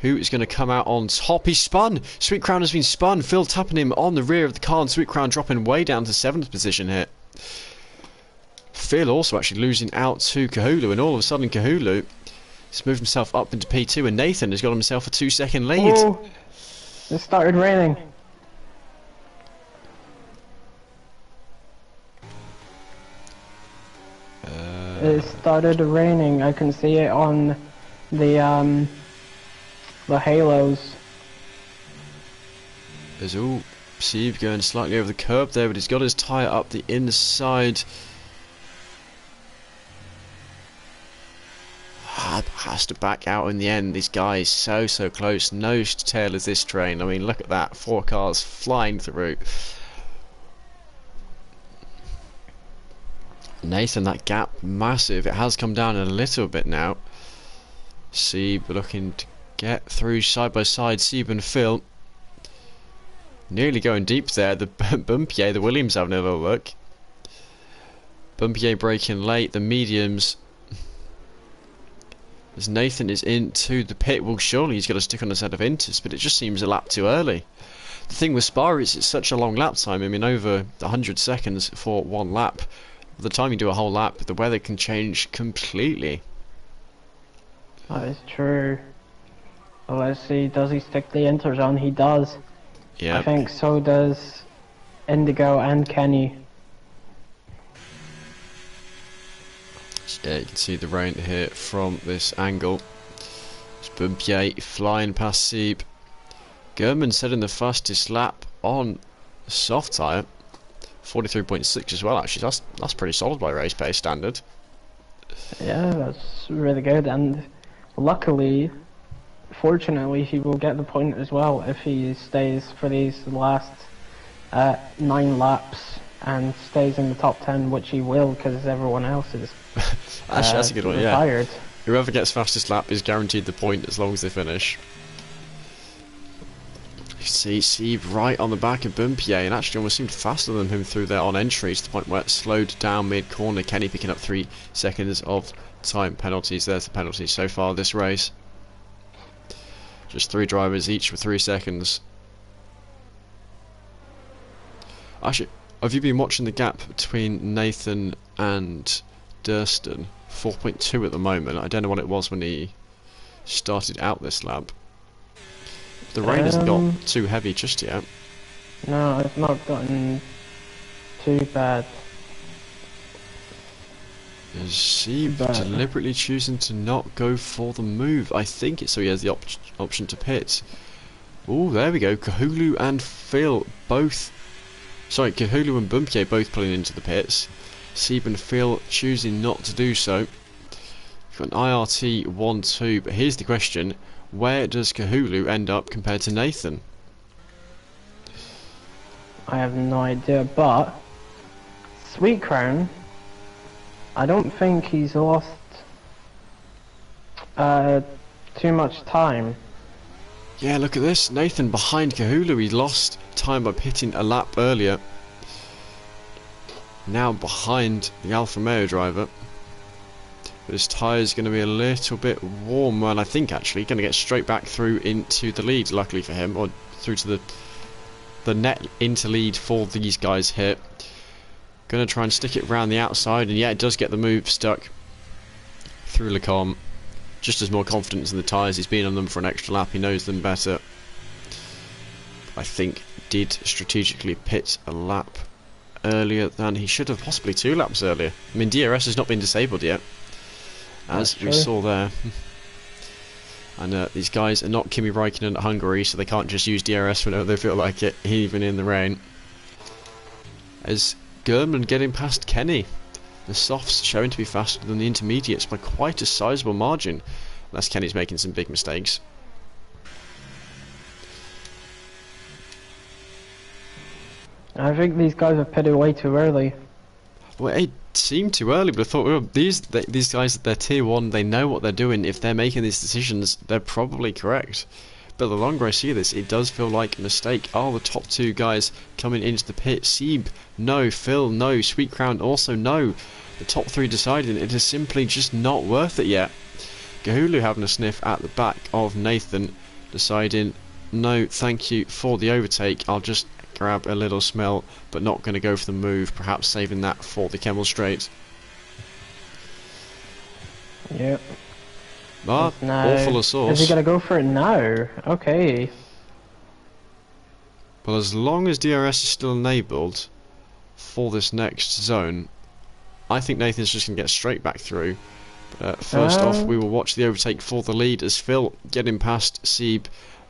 who is going to come out on top. He's spun. Sweet Crown has been spun. Phil tapping him on the rear of the car, and Sweet Crown dropping way down to 7th position here. Phil also actually losing out to Kahulu, and all of a sudden Kahulu has moved himself up into P2, and Nathan has got himself a 2-second lead. Oh, it started raining. It started raining. I can see it on the halos. There's all Sieb going slightly over the curb there, but he's got his tyre up the inside. Has to back out in the end. These guys so close, nose to tail as this train. I mean, look at that, 4 cars flying through. Nathan, that gap massive. It has come down a little bit now. Sieb looking to get through side by side. Sieb and Phil nearly going deep there. The Bumpier, the Williams having a little look. Bumpier braking late. The mediums, as Nathan is into the pit. Well, surely he's got to stick on a set of inters, but it just seems a lap too early. The thing with Spa is it's such a long lap time. I mean, over 100 seconds for one lap. By the time you do a whole lap, the weather can change completely. That is true. Well, let's see, does he stick the inters on? He does. Yeah. I think so does Indigo and Kenny. Yeah, you can see the rain here from this angle. It's Bumpier flying past Sieb. German setting the fastest lap on soft tyre. 43.6 as well, actually. That's pretty solid by race pace standard. Yeah, that's really good, and luckily, fortunately, he will get the point as well if he stays for these last 9 laps and stays in the top 10, which he will, because everyone else is actually, that's a good one, retired. Yeah. Whoever gets fastest lap is guaranteed the point as long as they finish. You see Sieb right on the back of Bumpier, and actually almost seemed faster than him through there on entry, to the point where it slowed down mid-corner. Kenny picking up 3 seconds of time penalties. There's the penalties so far this race. Just 3 drivers each with 3 seconds. Actually, have you been watching the gap between Nathan and Durston? 4.2 at the moment. I don't know what it was when he started out this lap. The rain hasn't got too heavy just yet. No, it's not gotten too bad. Is Sieb deliberately choosing to not go for the move? I think it's so he has the option to pit. Oh, there we go. Kahulu and Phil both... Sorry, Kahulu and Bumpier both pulling into the pits. Sieb and Phil choosing not to do so. We've got an IRT 1-2, but here's the question. where does Kahulu end up compared to Nathan? I have no idea, but Sweet Crown, I don't think he's lost too much time. Yeah, look at this. Nathan behind Kahulu. He lost time by pitting a lap earlier. Now behind the Alfa Romeo driver. But his tyre's going to be a little bit warmer, and I think actually going to get straight back through into the lead, luckily for him, or through to the net into lead for these guys here. Going to try and stick it around the outside, and yeah, it does get the move stuck through Lecom. Just as more confidence in the tyres. He's been on them for an extra lap. He knows them better. I think did strategically pit a lap earlier than he should have, possibly 2 laps earlier. I mean, DRS has not been disabled yet, as we saw there. And these guys are not Kimi Räikkönen at Hungary, so they can't just use DRS whenever they feel like it, even in the rain. As German getting past Kenny. The softs showing to be faster than the intermediates by quite a sizable margin, unless Kenny's making some big mistakes. I think these guys have pitted way too early. Well, it seemed too early, but I thought, well, these guys, they're tier 1, they know what they're doing. If they're making these decisions, they're probably correct. But the longer I see this, it does feel like a mistake. Are the top 2 guys coming into the pit? Sieb, no. Phil, no. Sweet Crown, also no. The top 3 deciding it is simply just not worth it yet. Kahulu having a sniff at the back of Nathan, deciding, no, thank you for the overtake. I'll just grab a little smell, but not going to go for the move. Perhaps saving that for the Kemmel Straight. Yep. Ah, all full of sauce. Is he going to go for it now? Okay. Well, as long as DRS is still enabled for this next zone, I think Nathan's just going to get straight back through. But first off, we will watch the overtake for the lead as Phil getting past Sieb.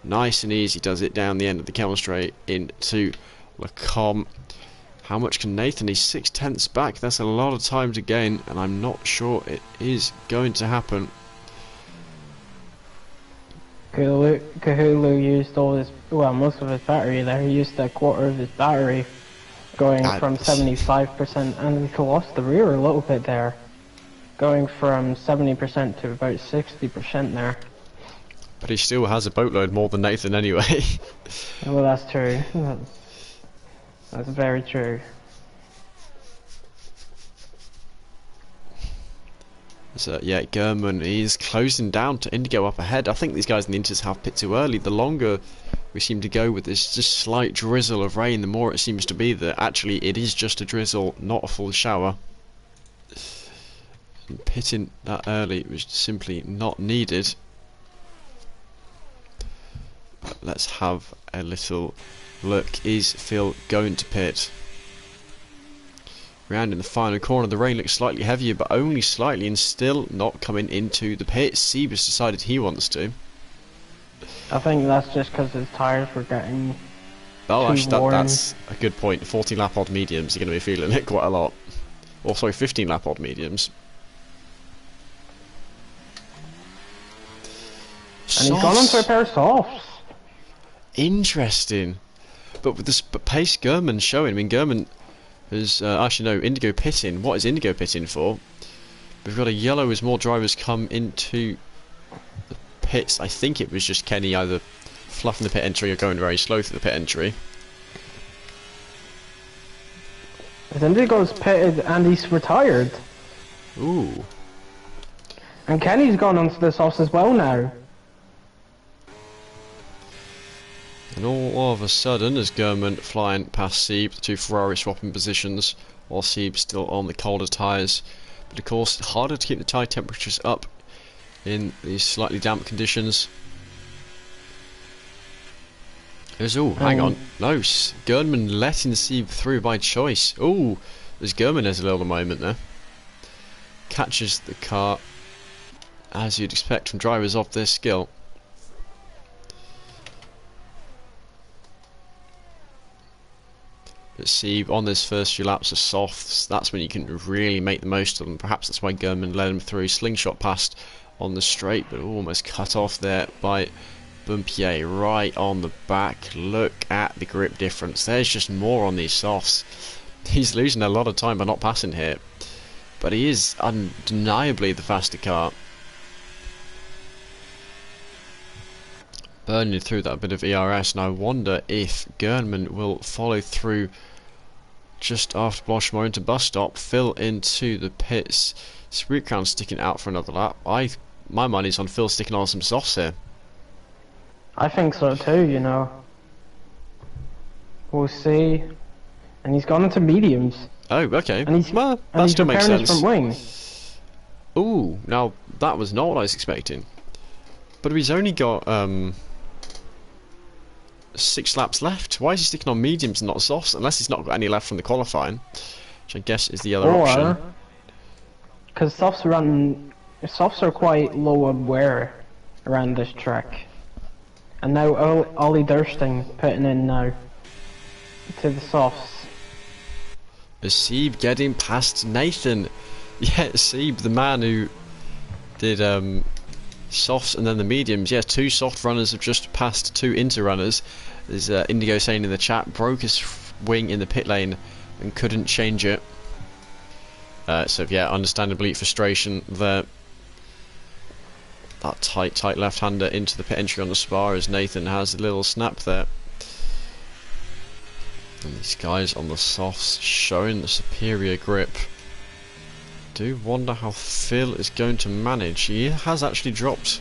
Nice and easy does it down the end of the Kemmel Straight into Lecom. How much can Nathan? He's 6/10 back. That's a lot of time to gain, and I'm not sure it is going to happen. Kahulu used all his, well, most of his battery there. He used a quarter of his battery, going from 75%, and he lost the rear a little bit there, going from 70% to about 60% there. But he still has a boatload more than Nathan anyway. Well, that's true. That's very true. So yeah, German is closing down to Indigo up ahead. I think these guys in the Inters have pit too early. The longer we seem to go with this just slight drizzle of rain, the more it seems to be that actually it is just a drizzle, not a full shower. And pitting that early was simply not needed. But let's have a little look. Is Phil going to pit? Round in the final corner, the rain looks slightly heavier, but only slightly, and still not coming into the pit. Sieb has decided he wants to. I think that's just because his tyres were getting Oh, too actually, worn. that's a good point. 14 lap odd mediums, you're going to be feeling it quite a lot. Or sorry, 15 lap odd mediums. And he's gone on for a pair of softs. Interesting. But with this pace German's showing, I mean, German is actually no, Indigo pitting. What is Indigo pitting for? We've got a yellow as more drivers come into the pits. I think it was just Kenny either fluffing the pit entry or going very slow through the pit entry. Indigo's pitted and he's retired. Ooh. And Kenny's gone onto the softs as well now. And all of a sudden, as German flying past Sieb, the 2 Ferrari swapping positions, while Sieb's still on the colder tyres. But of course, harder to keep the tyre temperatures up in these slightly damp conditions. Hang on. No, German letting Sieb through by choice. Ooh, as German has a little moment there. Catches the car, as you'd expect from drivers of their skill. But Sieb on this first few laps of softs, that's when you can really make the most of them. Perhaps that's why German led him through. Slingshot past on the straight, but almost cut off there by Bumpier right on the back. Look at the grip difference. There's just more on these softs. He's losing a lot of time by not passing here, but he is undeniably the faster car. Burning through that bit of ERS, and I wonder if Gernman will follow through just after Blanchemont into bus stop, Phil into the pits. Sweetcrown sticking out for another lap. My money's on Phil sticking on some softs here. I think so too, you know. We'll see. And he's gone into mediums. Oh, okay. And he's, well, and that he's still makes repairing his sense. front wing. Ooh, now that was not what I was expecting. But he's only got 6 laps left. Why is he sticking on mediums and not softs? Unless he's not got any left from the qualifying, which I guess is the other option. Because softs are quite low on wear around this track. And now Ollie Dursting putting in now to the softs. Is Seeb getting past Nathan? Yeah, Seeb, the man who did softs and then the mediums. Yeah, 2 soft runners have just passed 2 inter runners. There's Indigo saying in the chat, broke his wing in the pit lane and couldn't change it. So yeah, understandably frustration there. That tight left-hander into the pit entry on the spar as Nathan has a little snap there. And these guys on the softs showing the superior grip. Do wonder how Phil is going to manage. He has actually dropped.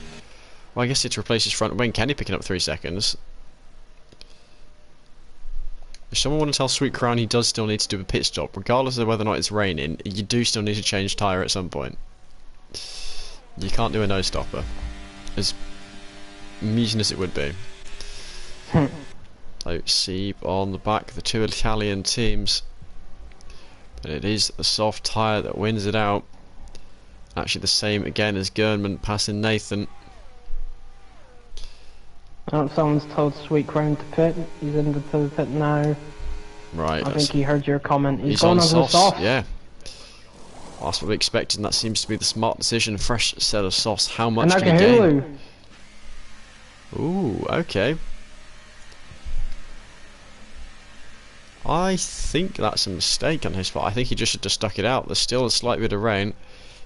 Well, I guess it's to replace his front wing. Kenny picking up 3 seconds. If someone want to tell Sweet Crown he does still need to do a pit stop, regardless of whether or not it's raining, you do still need to change tyre at some point. You can't do a no stopper, as amusing as it would be. So Seeb on the back of the 2 Italian teams. But it is the soft tyre that wins it out. Actually the same again as Gernman passing Nathan. Oh, someone's told Sweet Crown to pit. He's into the pit now. Right. I think he heard your comment. He's on going over the softs. soft. Yeah. That's what we expected, and that seems to be the smart decision. Fresh set of softs. How much And can he gain? Kahulu. Ooh, okay. I think that's a mistake on his part. I think he just should have stuck it out. There's still a slight bit of rain.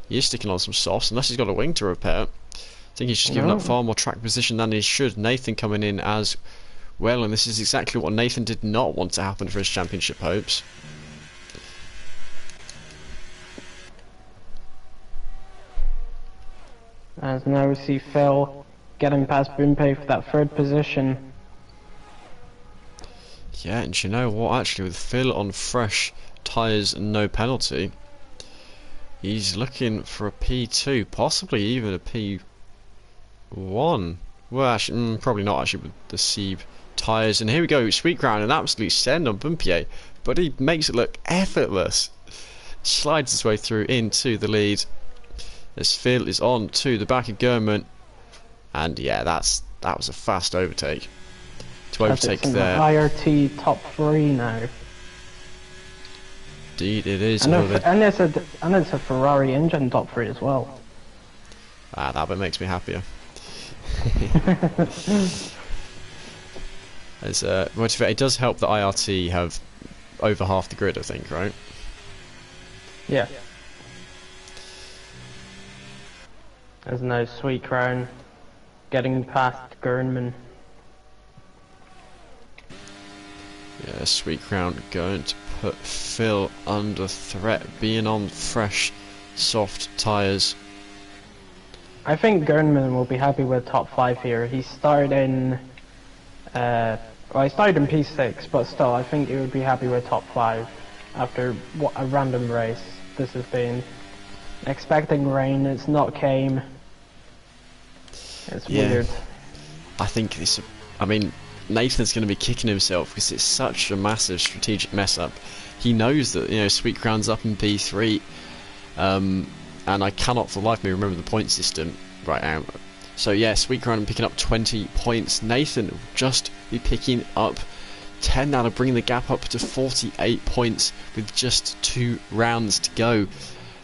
He is sticking on some softs, unless he's got a wing to repair. I think he's just given up far more track position than he should. Nathan coming in as well, and this is exactly what Nathan did not want to happen for his championship hopes. As now we see Phil getting past Boompe for that 3rd position. Yeah, and you know what, actually with Phil on fresh tyres and no penalty, he's looking for a P2, possibly even a P1. Well, actually, probably not actually with the Seeb tyres. And here we go, Sweet Crown, an absolute send on Bumpier, but he makes it look effortless. Slides his way through into the lead as Phil is on to the back of Gernman. And yeah, that was a fast overtake. To overtake there. IRT top 3 now. Indeed it is. And it's a Ferrari engine top 3 as well. Ah, that bit makes me happier. As it does help that IRT have over half the grid, I think, right? Yeah. There's no Sweet Crown getting past Gernman. Yeah, Sweet Crown going to put Phil under threat, being on fresh, soft tyres. I think Gernman will be happy with top 5 here. He started in, well, he started in P6, but still, I think he would be happy with top 5 after what a random race this has been. Expecting rain, it's not came. It's weird. I think this. I mean, Nathan's going to be kicking himself because it's such a massive strategic mess up. He knows that, you know, Sweet Crown's up in P3, and I cannot for the life of me remember the point system right now. So yeah, Sweet Crown picking up 20 points. Nathan will just be picking up 10 now to bring the gap up to 48 points with just 2 rounds to go.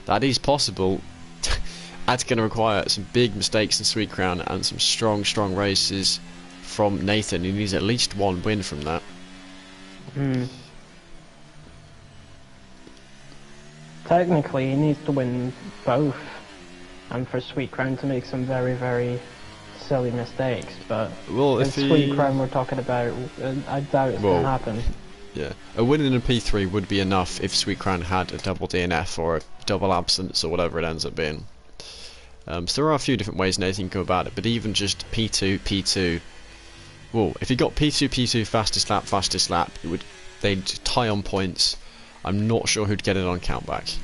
That is possible. That's going to require some big mistakes in Sweet Crown and some strong races from Nathan. He needs at least one win from that. Technically, he needs to win both, and for Sweet Crown to make some very silly mistakes. But well, if Sweet Crown we're talking about, I doubt it's going to happen. Yeah, a win in a P3 would be enough if Sweet Crown had a double DNF or a double absence or whatever it ends up being. So there are a few different ways Nathan can go about it, but even just P2, well, if he got P2, fastest lap, they'd tie on points. I'm not sure who'd get it on countback.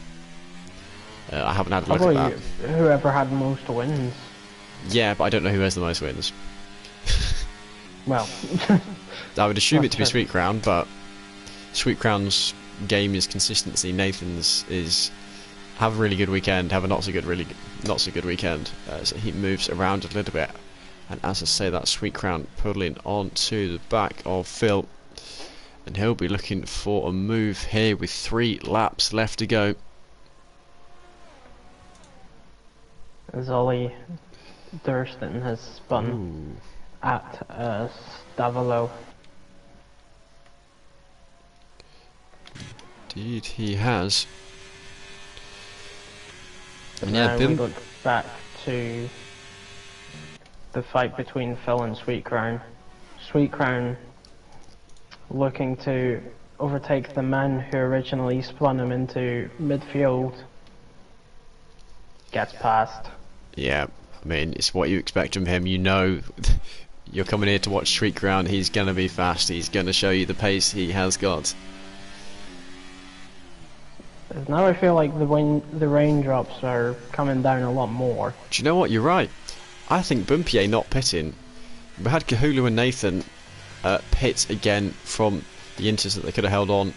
I haven't had a look at that. Whoever had most wins. Yeah, but I don't know who has the most wins. Well, I would assume it to be Sweet Crown, but Sweet Crown's game is consistency. Nathan's is have a really good weekend, have a not so good weekend. So he moves around a little bit, and as I say, that Sweet Crown pulling onto the back of Phil, and he'll be looking for a move here with 3 laps left to go. Zolly Durston has spun at Stavalo. Indeed, he has. And now we look back to the fight between Phil and Sweet Crown. Sweet Crown looking to overtake the man who originally spun him into midfield. Gets past. Yeah, I mean, it's what you expect from him. You know, you're coming here to watch Sweet Crown. He's going to be fast. He's going to show you the pace he has got. Now I feel like the raindrops are coming down a lot more. Do you know what? You're right. I think Bumpier not pitting. We had Kahulu and Nathan pit again from the Inters that they could have held on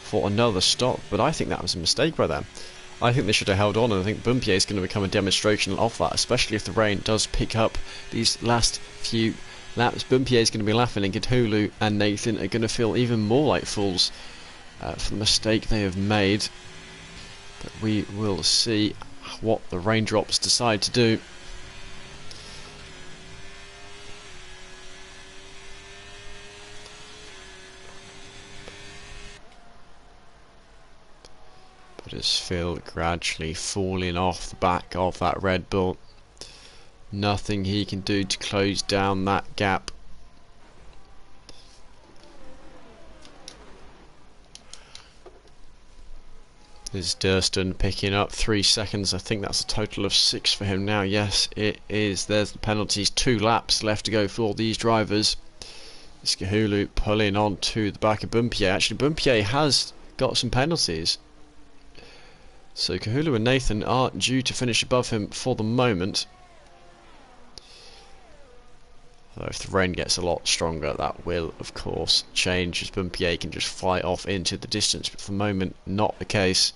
for another stop, but I think that was a mistake by them. I think they should have held on, and I think Bumpier is going to become a demonstration of that, especially if the rain does pick up these last few laps. Bumpier is going to be laughing, and Kahulu and Nathan are going to feel even more like fools for the mistake they have made. But we will see what the raindrops decide to do. But as Phil gradually falling off the back of that Red Bull, nothing he can do to close down that gap. There's Durston picking up 3 seconds. I think that's a total of 6 for him now. Yes, it is. There's the penalties. 2 laps left to go for these drivers. It's Kahulu pulling on to the back of Bumpier. Actually, Bumpier has got some penalties. So Kahulu and Nathan are due to finish above him for the moment. Although if the rain gets a lot stronger, that will of course change, as Bumpier can just fly off into the distance, but for the moment not the case.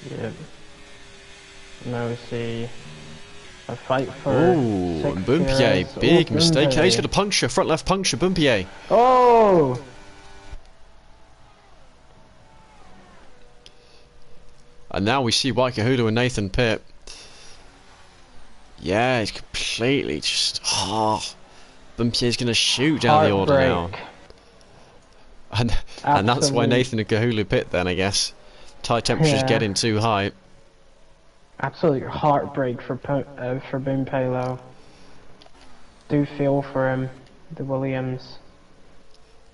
Yep. Now we see a fight for. Oh, and Bumpier, big mistake. He's got a puncture, front left puncture, Bumpier. Oh! And now we see why Kahulu and Nathan pit. Yeah, he's completely just. Bumpier's going to shoot down the order now. And that's why Nathan and Kahulu pit then, I guess. Tire temperature's getting too high. Absolute heartbreak for Bumpier. Do feel for him, the Williams.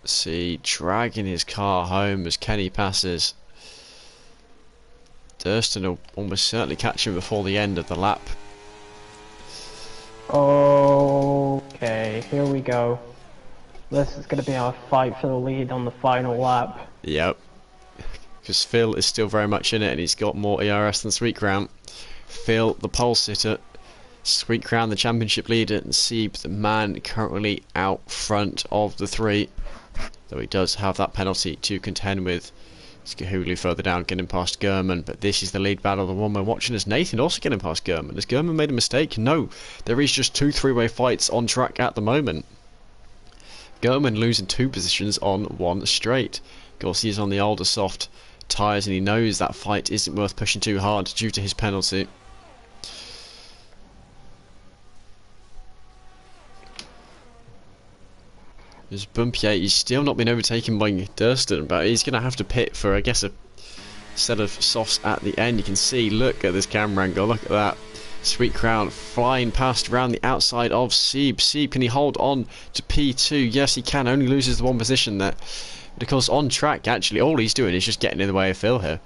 See, dragging his car home as Kenny passes. Durston will almost certainly catch him before the end of the lap. Okay, here we go. This is going to be our fight for the lead on the final lap. Yep. Because Phil is still very much in it, and he's got more ERS than Sweet Crown. Phil, the pole sitter. Sweet Crown, the championship leader. And Sieb, the man currently out front of the 3. Though he does have that penalty to contend with. Kahulu further down, getting past Gurman, but this is the lead battle, the one we're watching. Is Nathan also getting past Gurman? Has Gurman made a mistake? No, there is just 2 3-way fights on track at the moment. Gurman losing 2 positions on 1 straight. Of course, he's on the older soft tyres, and he knows that fight isn't worth pushing too hard due to his penalty. There's Bumpier. He's still not been overtaken by Durston, but he's going to have to pit for, I guess, a set of softs at the end. You can see, look at this camera angle, look at that. Sweet Crown flying past around the outside of Sieb. Sieb, can he hold on to P2? Yes, he can. Only loses the one position there. But of course, on track, actually, all he's doing is just getting in the way of Phil here.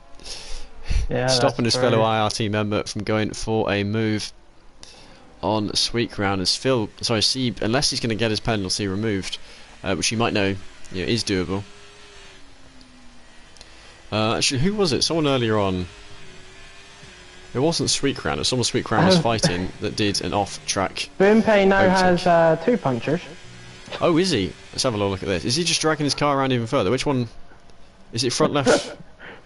Yeah, stopping his fellow IRT member from going for a move on Sweet Crown as Sieb, unless he's going to get his penalty removed, which you might know, is doable. Actually, who was it? Someone earlier on. It wasn't Sweet Crown. It was someone Sweet Crown was fighting that did an off-track. Boompay now has 2 punctures. Oh, is he? Let's have a look at this. Is he just dragging his car around even further? Which one? Is it front left?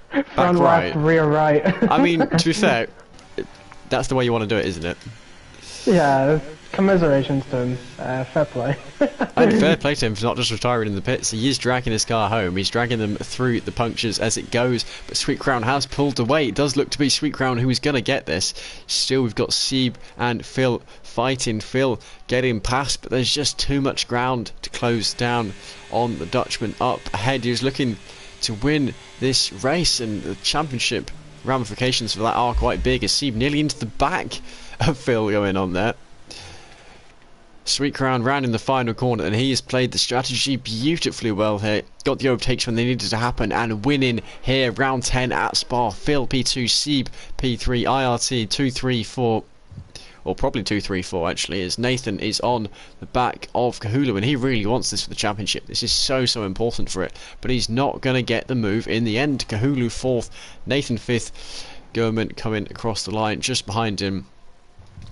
Front right? left, rear right. I mean, to be fair, that's the way you want to do it, isn't it? Yeah, commiserations to him. Fair play. And fair play to him for not just retiring in the pits. He is dragging his car home. He's dragging them through the punctures as it goes. But Sweet Crown has pulled away. It does look to be Sweet Crown who is going to get this. Still, we've got Sieb and Phil fighting. Phil getting past, but there's just too much ground to close down on the Dutchman up ahead. He's looking to win this race, and the championship ramifications for that are quite big, as Sieb nearly into the back of Phil going on there. Sweet Crown round in the final corner, and he has played the strategy beautifully well here. Got the overtakes when they needed to happen, and winning here, round 10 at Spa. Phil P2, Sieb P3, IRT 2-3-4, or probably 2-3-4 actually, as Nathan is on the back of Kahulu, and he really wants this for the championship. This is so important for it, but he's not going to get the move in the end. Kahulu 4th, Nathan 5th, Gurman coming across the line just behind him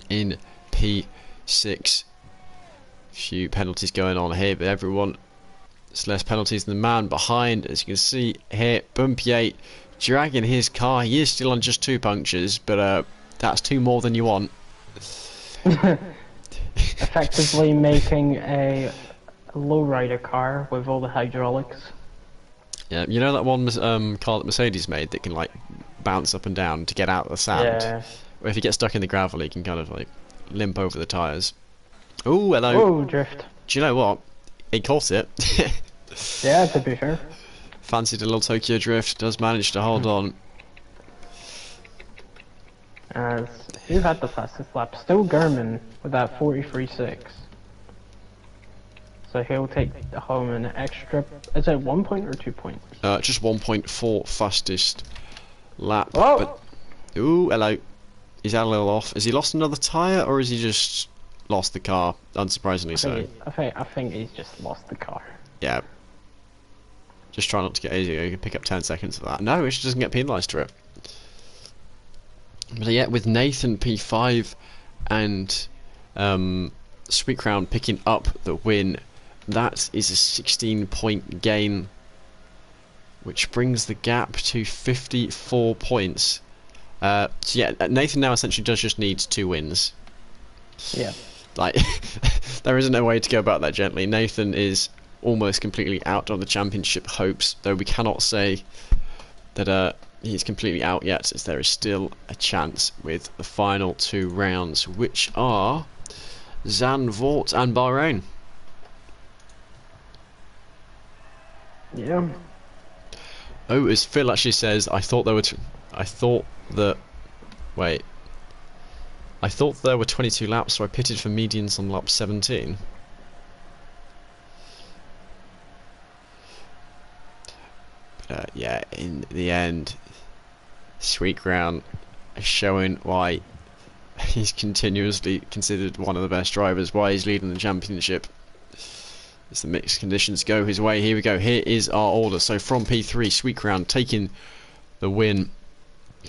in P6. Few penalties going on here, but everyone, there's less penalties than the man behind. As you can see here, Bumpier dragging his car. He is still on just 2 punctures, but that's 2 more than you want. Effectively making a lowrider car with all the hydraulics. Yeah, you know that one car that Mercedes made that can like bounce up and down to get out of the sand? Yeah. Or if you get stuck in the gravel, you can kind of like limp over the tyres. Oh, hello. Oh, drift. Do you know what? He caught it. Yeah, to be fair. Fancied a little Tokyo drift. Does manage to hold on. As you've had the fastest lap. Still Gurman with that 43.6. So he'll take home an extra. Is it 1 point or 2 points? Just 1.4 fastest lap. Oh! But, ooh, hello. He's had a little off. Has he lost another tyre, or has he just lost the car? Unsurprisingly so. I think he's just lost the car. Yeah. Just try not to get easy. You can pick up 10 seconds of that. No, he just doesn't get penalised for it. But yeah, with Nathan P5 and Sweet Crown picking up the win, that is a 16-point gain, which brings the gap to 54 points. So yeah, Nathan now essentially does just need 2 wins. Yeah. Like, there isn't a way to go about that gently. Nathan is almost completely out of the championship hopes, though we cannot say that he's completely out yet, as there is still a chance with the final 2 rounds, which are Zandvoort and Bahrain. Yeah. Oh, as Phil actually says, I thought there were I thought there were 22 laps, so I pitted for medians on lap 17. But yeah, in the end, Sweet Crown is showing why he's continuously considered one of the best drivers, why he's leading the championship. As the mixed conditions go his way, here we go. Here is our order. So from P3, Sweet Crown taking the win.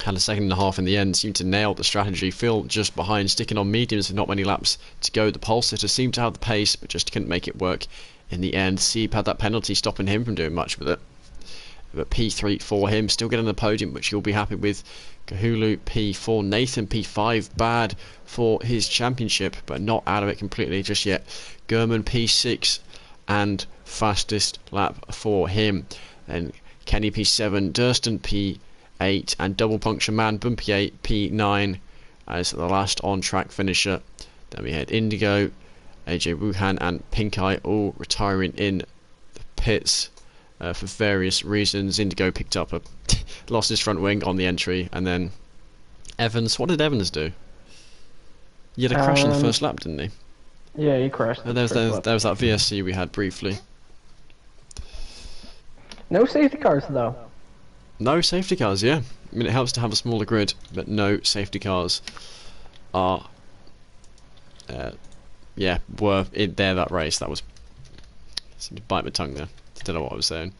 Had a second and a half in the end, seemed to nail the strategy. Phil just behind, sticking on mediums with not many laps to go. The pole sitter seemed to have the pace, but just couldn't make it work in the end. Sieb had that penalty stopping him from doing much with it. But P3 for him, still getting the podium, which you'll be happy with. Kahulu P4, Nathan P5, bad for his championship, but not out of it completely just yet. Gurman P6 and fastest lap for him. Then Kenny P7, Durston P8, and Double Puncture Man Bumpy 8 P9 as the last on-track finisher. Then we had Indigo, AJ Wuhan, and Pink Eye all retiring in the pits for various reasons. Indigo picked up lost his front wing on the entry, and then Evans. What did Evans do? He had a crash in the first lap, didn't he? Yeah, he crashed. There was that VSC we had briefly. No safety cars though. No safety cars, yeah. I mean, it helps to have a smaller grid, but no safety cars are, were in there that race. That was, seemed to bite my tongue there. Don't know what I was saying.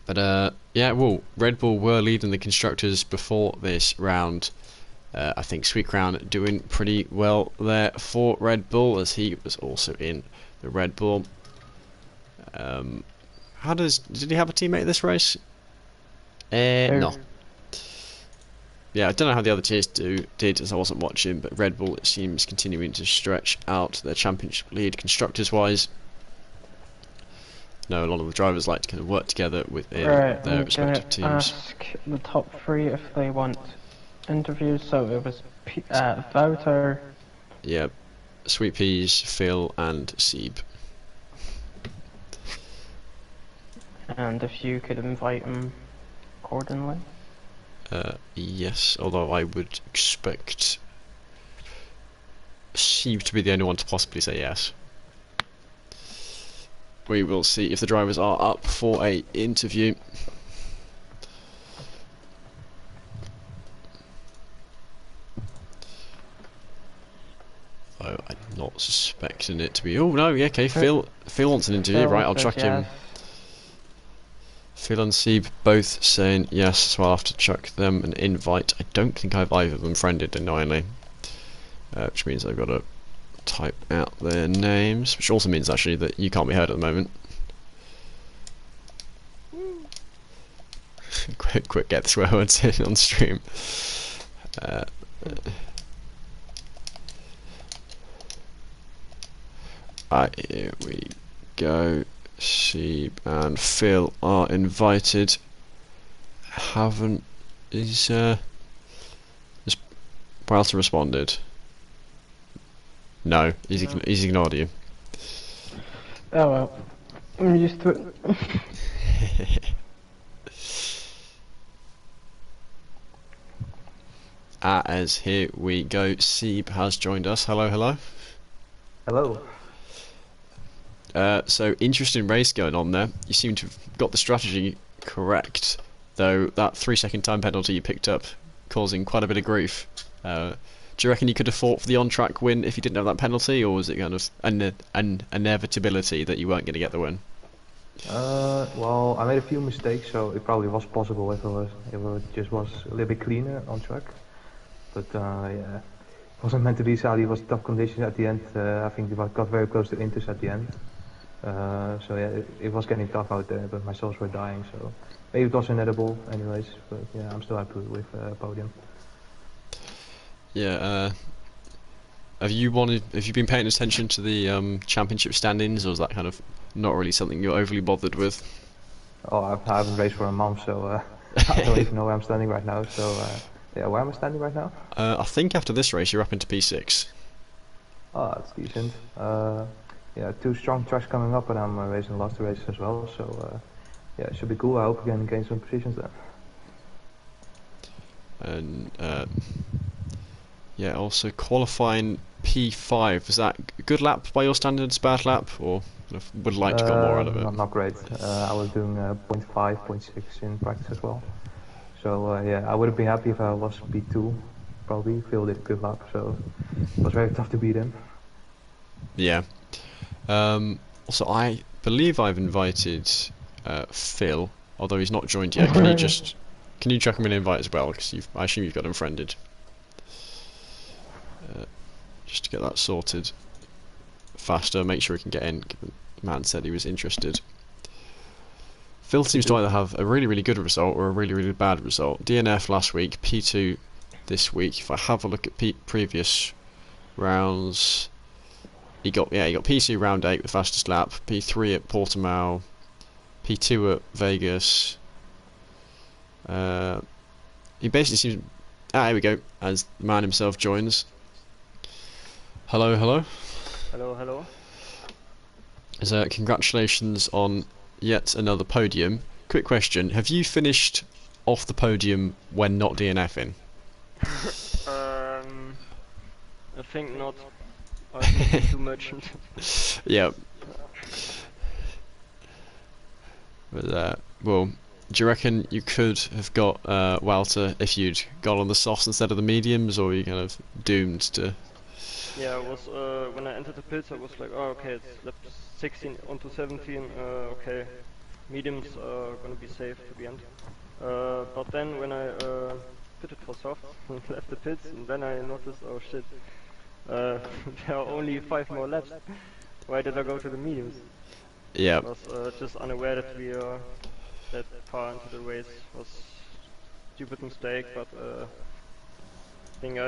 But well, Red Bull were leading the constructors before this round. I think Sweet Crown doing pretty well there for Red Bull, as he was also in the Red Bull. Did he have a teammate this race? No. Yeah, I don't know how the other tiers did, as I wasn't watching, but Red Bull, it seems, continuing to stretch out their championship lead constructors-wise. No, a lot of the drivers like to kind of work together within their respective teams. Ask the top 3 if they want interviews. So it was Wouter. Yeah, Sweet Peas, Phil, and Sieb. And if you could invite him accordingly. Yes, although I would expect Sieb to be the only one to possibly say yes. We will see if the drivers are up for a interview. Oh, I'm not suspecting it to be. Oh no, yeah, okay. Phil wants an interview, right? I'll chuck him. Phil and Sieb both saying yes, so I'll have to chuck them an invite. I don't think I've either of them friended, annoyingly, which means I've got to type out their names, which also means actually that you can't be heard at the moment. quick get the swear words in on stream. Here we go. Sieb and Phil are invited. Has Walter responded? No, he's ignored you. Oh well, I'm used to it. As here we go, Sieb has joined us. Hello. Hello. So interesting race going on there. You seem to have got the strategy correct, though that 3-second time penalty you picked up causing quite a bit of grief. Do you reckon you could have fought for the on-track win if you didn't have that penalty, or was it kind of an inevitability that you weren't going to get the win? Well, I made a few mistakes, so it probably was possible if it just was a little bit cleaner on track. But yeah, it wasn't meant to be Saudi. It was tough conditions at the end. I think we got very close to Inters at the end. So yeah, it was getting tough out there, but my souls were dying. So maybe it was inedible, anyways. But yeah, I'm still happy with podium. Yeah. Have you been paying attention to the championship standings, or is that kind of not really something you're overly bothered with? Oh, I haven't raced for a month, so I don't even know where I'm standing right now. So yeah, where am I standing right now? I think after this race you're up into P6. Oh, that's decent. Yeah, 2 strong tracks coming up, and I'm racing the last 2 races as well. So yeah, it should be cool. I hope we can gain some positions there. And yeah, also qualifying P5. Was that a good lap by your standards, bad lap, or would like to get more out of it? Not great. I was doing 0.5, 0.6 in practice as well. So yeah, I would have been happy if I was P2. Probably Phil did a good lap, so it was very tough to beat him. Yeah. Also, I believe I've invited Phil, although he's not joined yet. Can you chuck him an invite as well? Because I assume you've got him friended. Just to get that sorted faster, make sure he can get in. The man said he was interested. Phil seems to either have a really, really good result or a really, really bad result. DNF last week, P2 this week. If I have a look at previous rounds, he got P2 round 8 with fastest lap, P3 at Portimao, P2 at Vegas. He basically seems... Ah, here we go, as the man himself joins. Hello, hello. Hello, hello. So, congratulations on yet another podium. Quick question, have you finished off the podium when not DNFing? I think not. I think too much. Yeah. But, well, do you reckon you could have got Walter if you'd gone on the softs instead of the mediums, or were you kind of doomed to... Yeah, I was when I entered the pits, I was like, oh, okay, it's lap 16 onto 17. Okay, mediums are gonna be safe to the end. But then when I pitted for soft, left the pits, and then I noticed, oh shit, there are only 5 more laps. Why did I go to the mediums? Yeah. I was just unaware that we are that far into the race. Was stupid mistake, but I think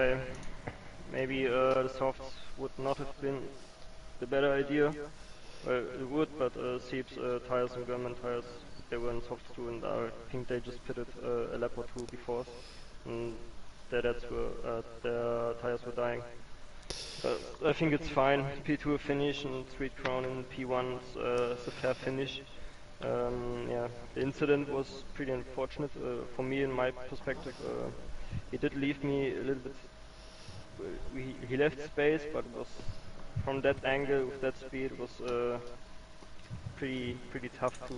maybe the softs would not have been the better idea. Well, it would, but Sieb's tires and German tires, they were in softs too, and I think they just pitted a lap or two before us, and their tires were dying. But I think it's fine. P2 finish and street crown in P1 is a fair finish. Yeah, the incident was pretty unfortunate for me in my perspective. He did leave me a little bit. He left space, but it was from that angle with that speed. It was pretty tough to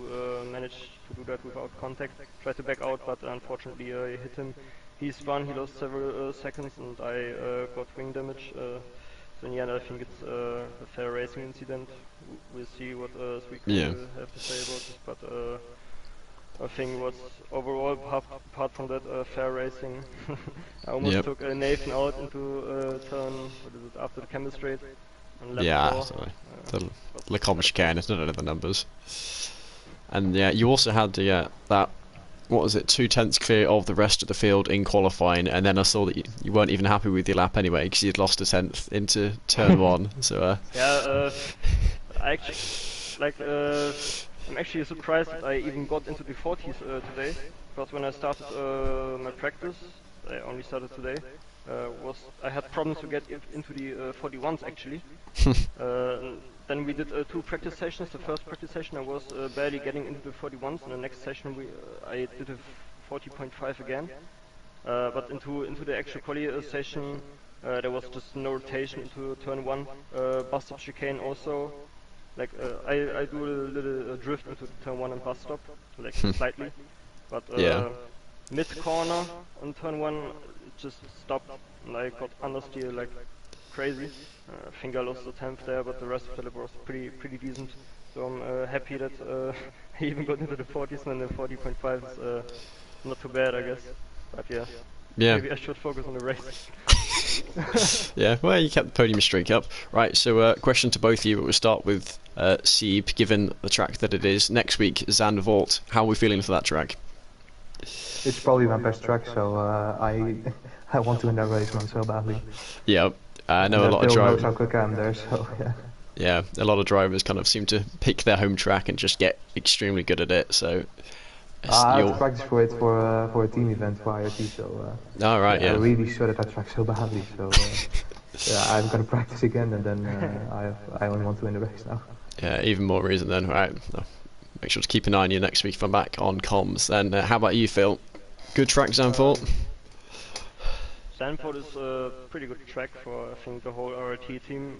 manage to do that without contact. Tried to back out, but unfortunately I hit him. He spun. He lost several seconds, and I got wing damage. So in the end, I think it's a fair racing incident. We'll see what Sweetco will have to say about this, but I think was overall, apart from that, fair racing. I almost took Nathan out into turn, what is it, after the camel straight. Yeah, the Lecombe chicane, it's not another numbers. And yeah, you also had the that, what was it, 2/10 clear of the rest of the field in qualifying, and then I saw that you weren't even happy with your lap anyway because you'd lost a 10th into turn 1. So yeah, I actually, I'm actually surprised that I even got into the 40s today, because when I started my practice, I only started today, I had problems to get into the 41s actually. Then we did 2 practice sessions. The first practice session I was barely getting into the 41s, and the next session I did a 40.5 again. But into the actual quali session, there was just no rotation into turn 1. Bus stop chicane also. Like I do a little drift into turn 1 and bus stop, like slightly. But mid corner on turn 1, it just stopped, and I got understeer like crazy. I think I lost the 10th there, but the rest of the lap was pretty decent. So I'm happy that I even got into the 40s, and the 40.5 is not too bad, I guess. But yeah, maybe I should focus on the race. Yeah, well, you kept the podium streak up. Right, so question to both of you, but we'll start with Sieb, given the track that it is. Next week, Zandvoort, how are we feeling for that track? It's probably my best track, so I want to win that race, man, so badly. Yeah, I know a lot of drivers. Knows how quick I am there, so yeah. Yeah, a lot of drivers kind of seem to pick their home track and just get extremely good at it. So I had to practice for it for a team event for IRT, so I really shredded that track so badly. So yeah, I'm gonna practice again, and then I only want to win the race now. Yeah, even more reason then. Right, make sure to keep an eye on you next week if I'm back on comms. Then how about you, Phil? Good track, Zandvoort? Zandvoort is a pretty good track for, I think, the whole RRT team.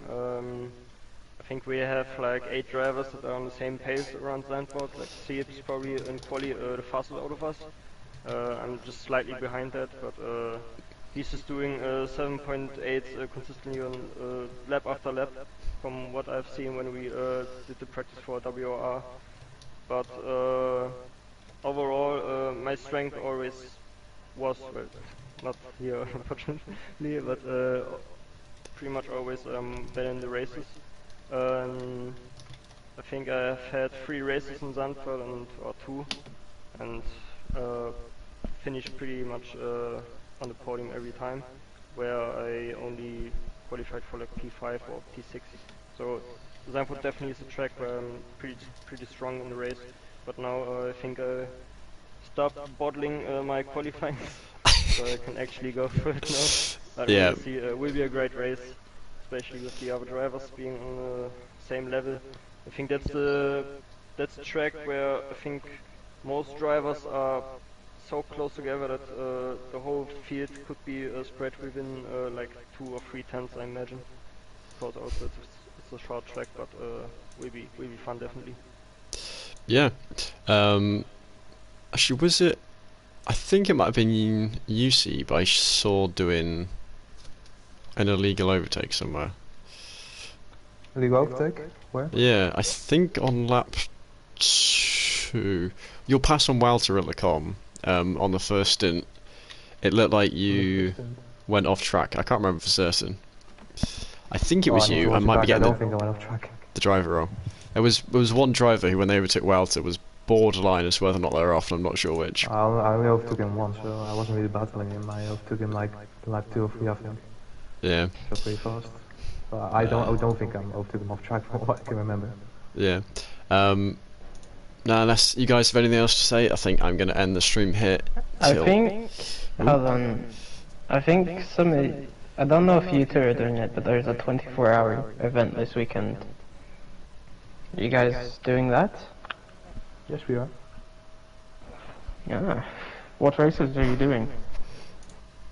I think we have like 8 drivers that are on the same pace around Zandvoort. Like Sieb's probably in quali the fastest out of us. I'm just slightly behind that, but he's just doing 7.8 consistently on lap after lap from what I've seen when we did the practice for WR. But overall, my strength always was, well, not here unfortunately, but pretty much always been in the races. I think I've had 3 races in Zandvoort or 2, and finished pretty much on the podium every time, where I only qualified for like P5 or P6. So Zandvoort definitely is a track where I'm pretty strong in the race. but now I think I stopped bottling my qualifying, so I can actually go for it now. But Yeah. we'll see. Will be a great race, especially with the other drivers being on the same level. I think that's a track where I think most drivers are so close together that the whole field could be spread within like 2 or 3 tenths, I imagine. Because also it's a short track, but will be fun definitely. Yeah. Actually, was it? I think it might have been UC, but I saw doing an illegal overtake somewhere. Illegal overtake? Where? Yeah, I think on lap 2. You'll pass on Walter at Lecom. On the first stint, it looked like you went off track. I can't remember for certain. I think it was you. I might be getting I don't think I went off track. the driver wrong. There was one driver who, when they overtook Walter, was borderline as to whether or not they were off, and I'm not sure which. I only overtook him once, so I wasn't really battling him. I overtook him like lap 2 or 3, I think. Yeah. So pretty fast. But I don't think I overtook him off track from what I can remember. Yeah. Now, unless you guys have anything else to say, I think I'm going to end the stream here. I think, hold on, I think I don't know if you two are doing it, but there's a 24-hour event this weekend. Are you guys doing that? Yes, we are. Yeah. What races are you doing?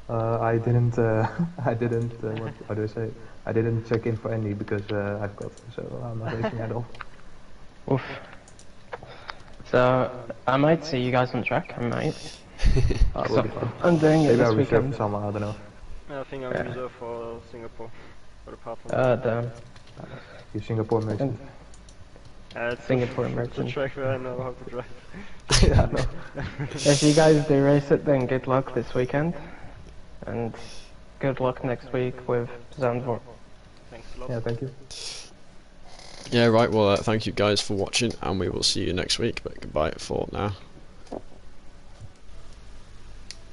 I didn't, what do I say? I didn't check in for any because I've got, so I'm not racing at all. Oof. So, I might see you guys on track, I might. Will be fun. I'm doing it Maybe this I'll reserve weekend. for someone, I don't know. I think I'm reserved for Singapore. But apart from Damn. You Singapore merchant. it's Singapore it's a merchant. track where I know how to drive. Yeah, no. If you guys do race it, then good luck this weekend. And good luck next week with Zandvoort. Thanks a lot. Yeah, thank you. Yeah, right. Well, thank you guys for watching, and we will see you next week. But goodbye for now.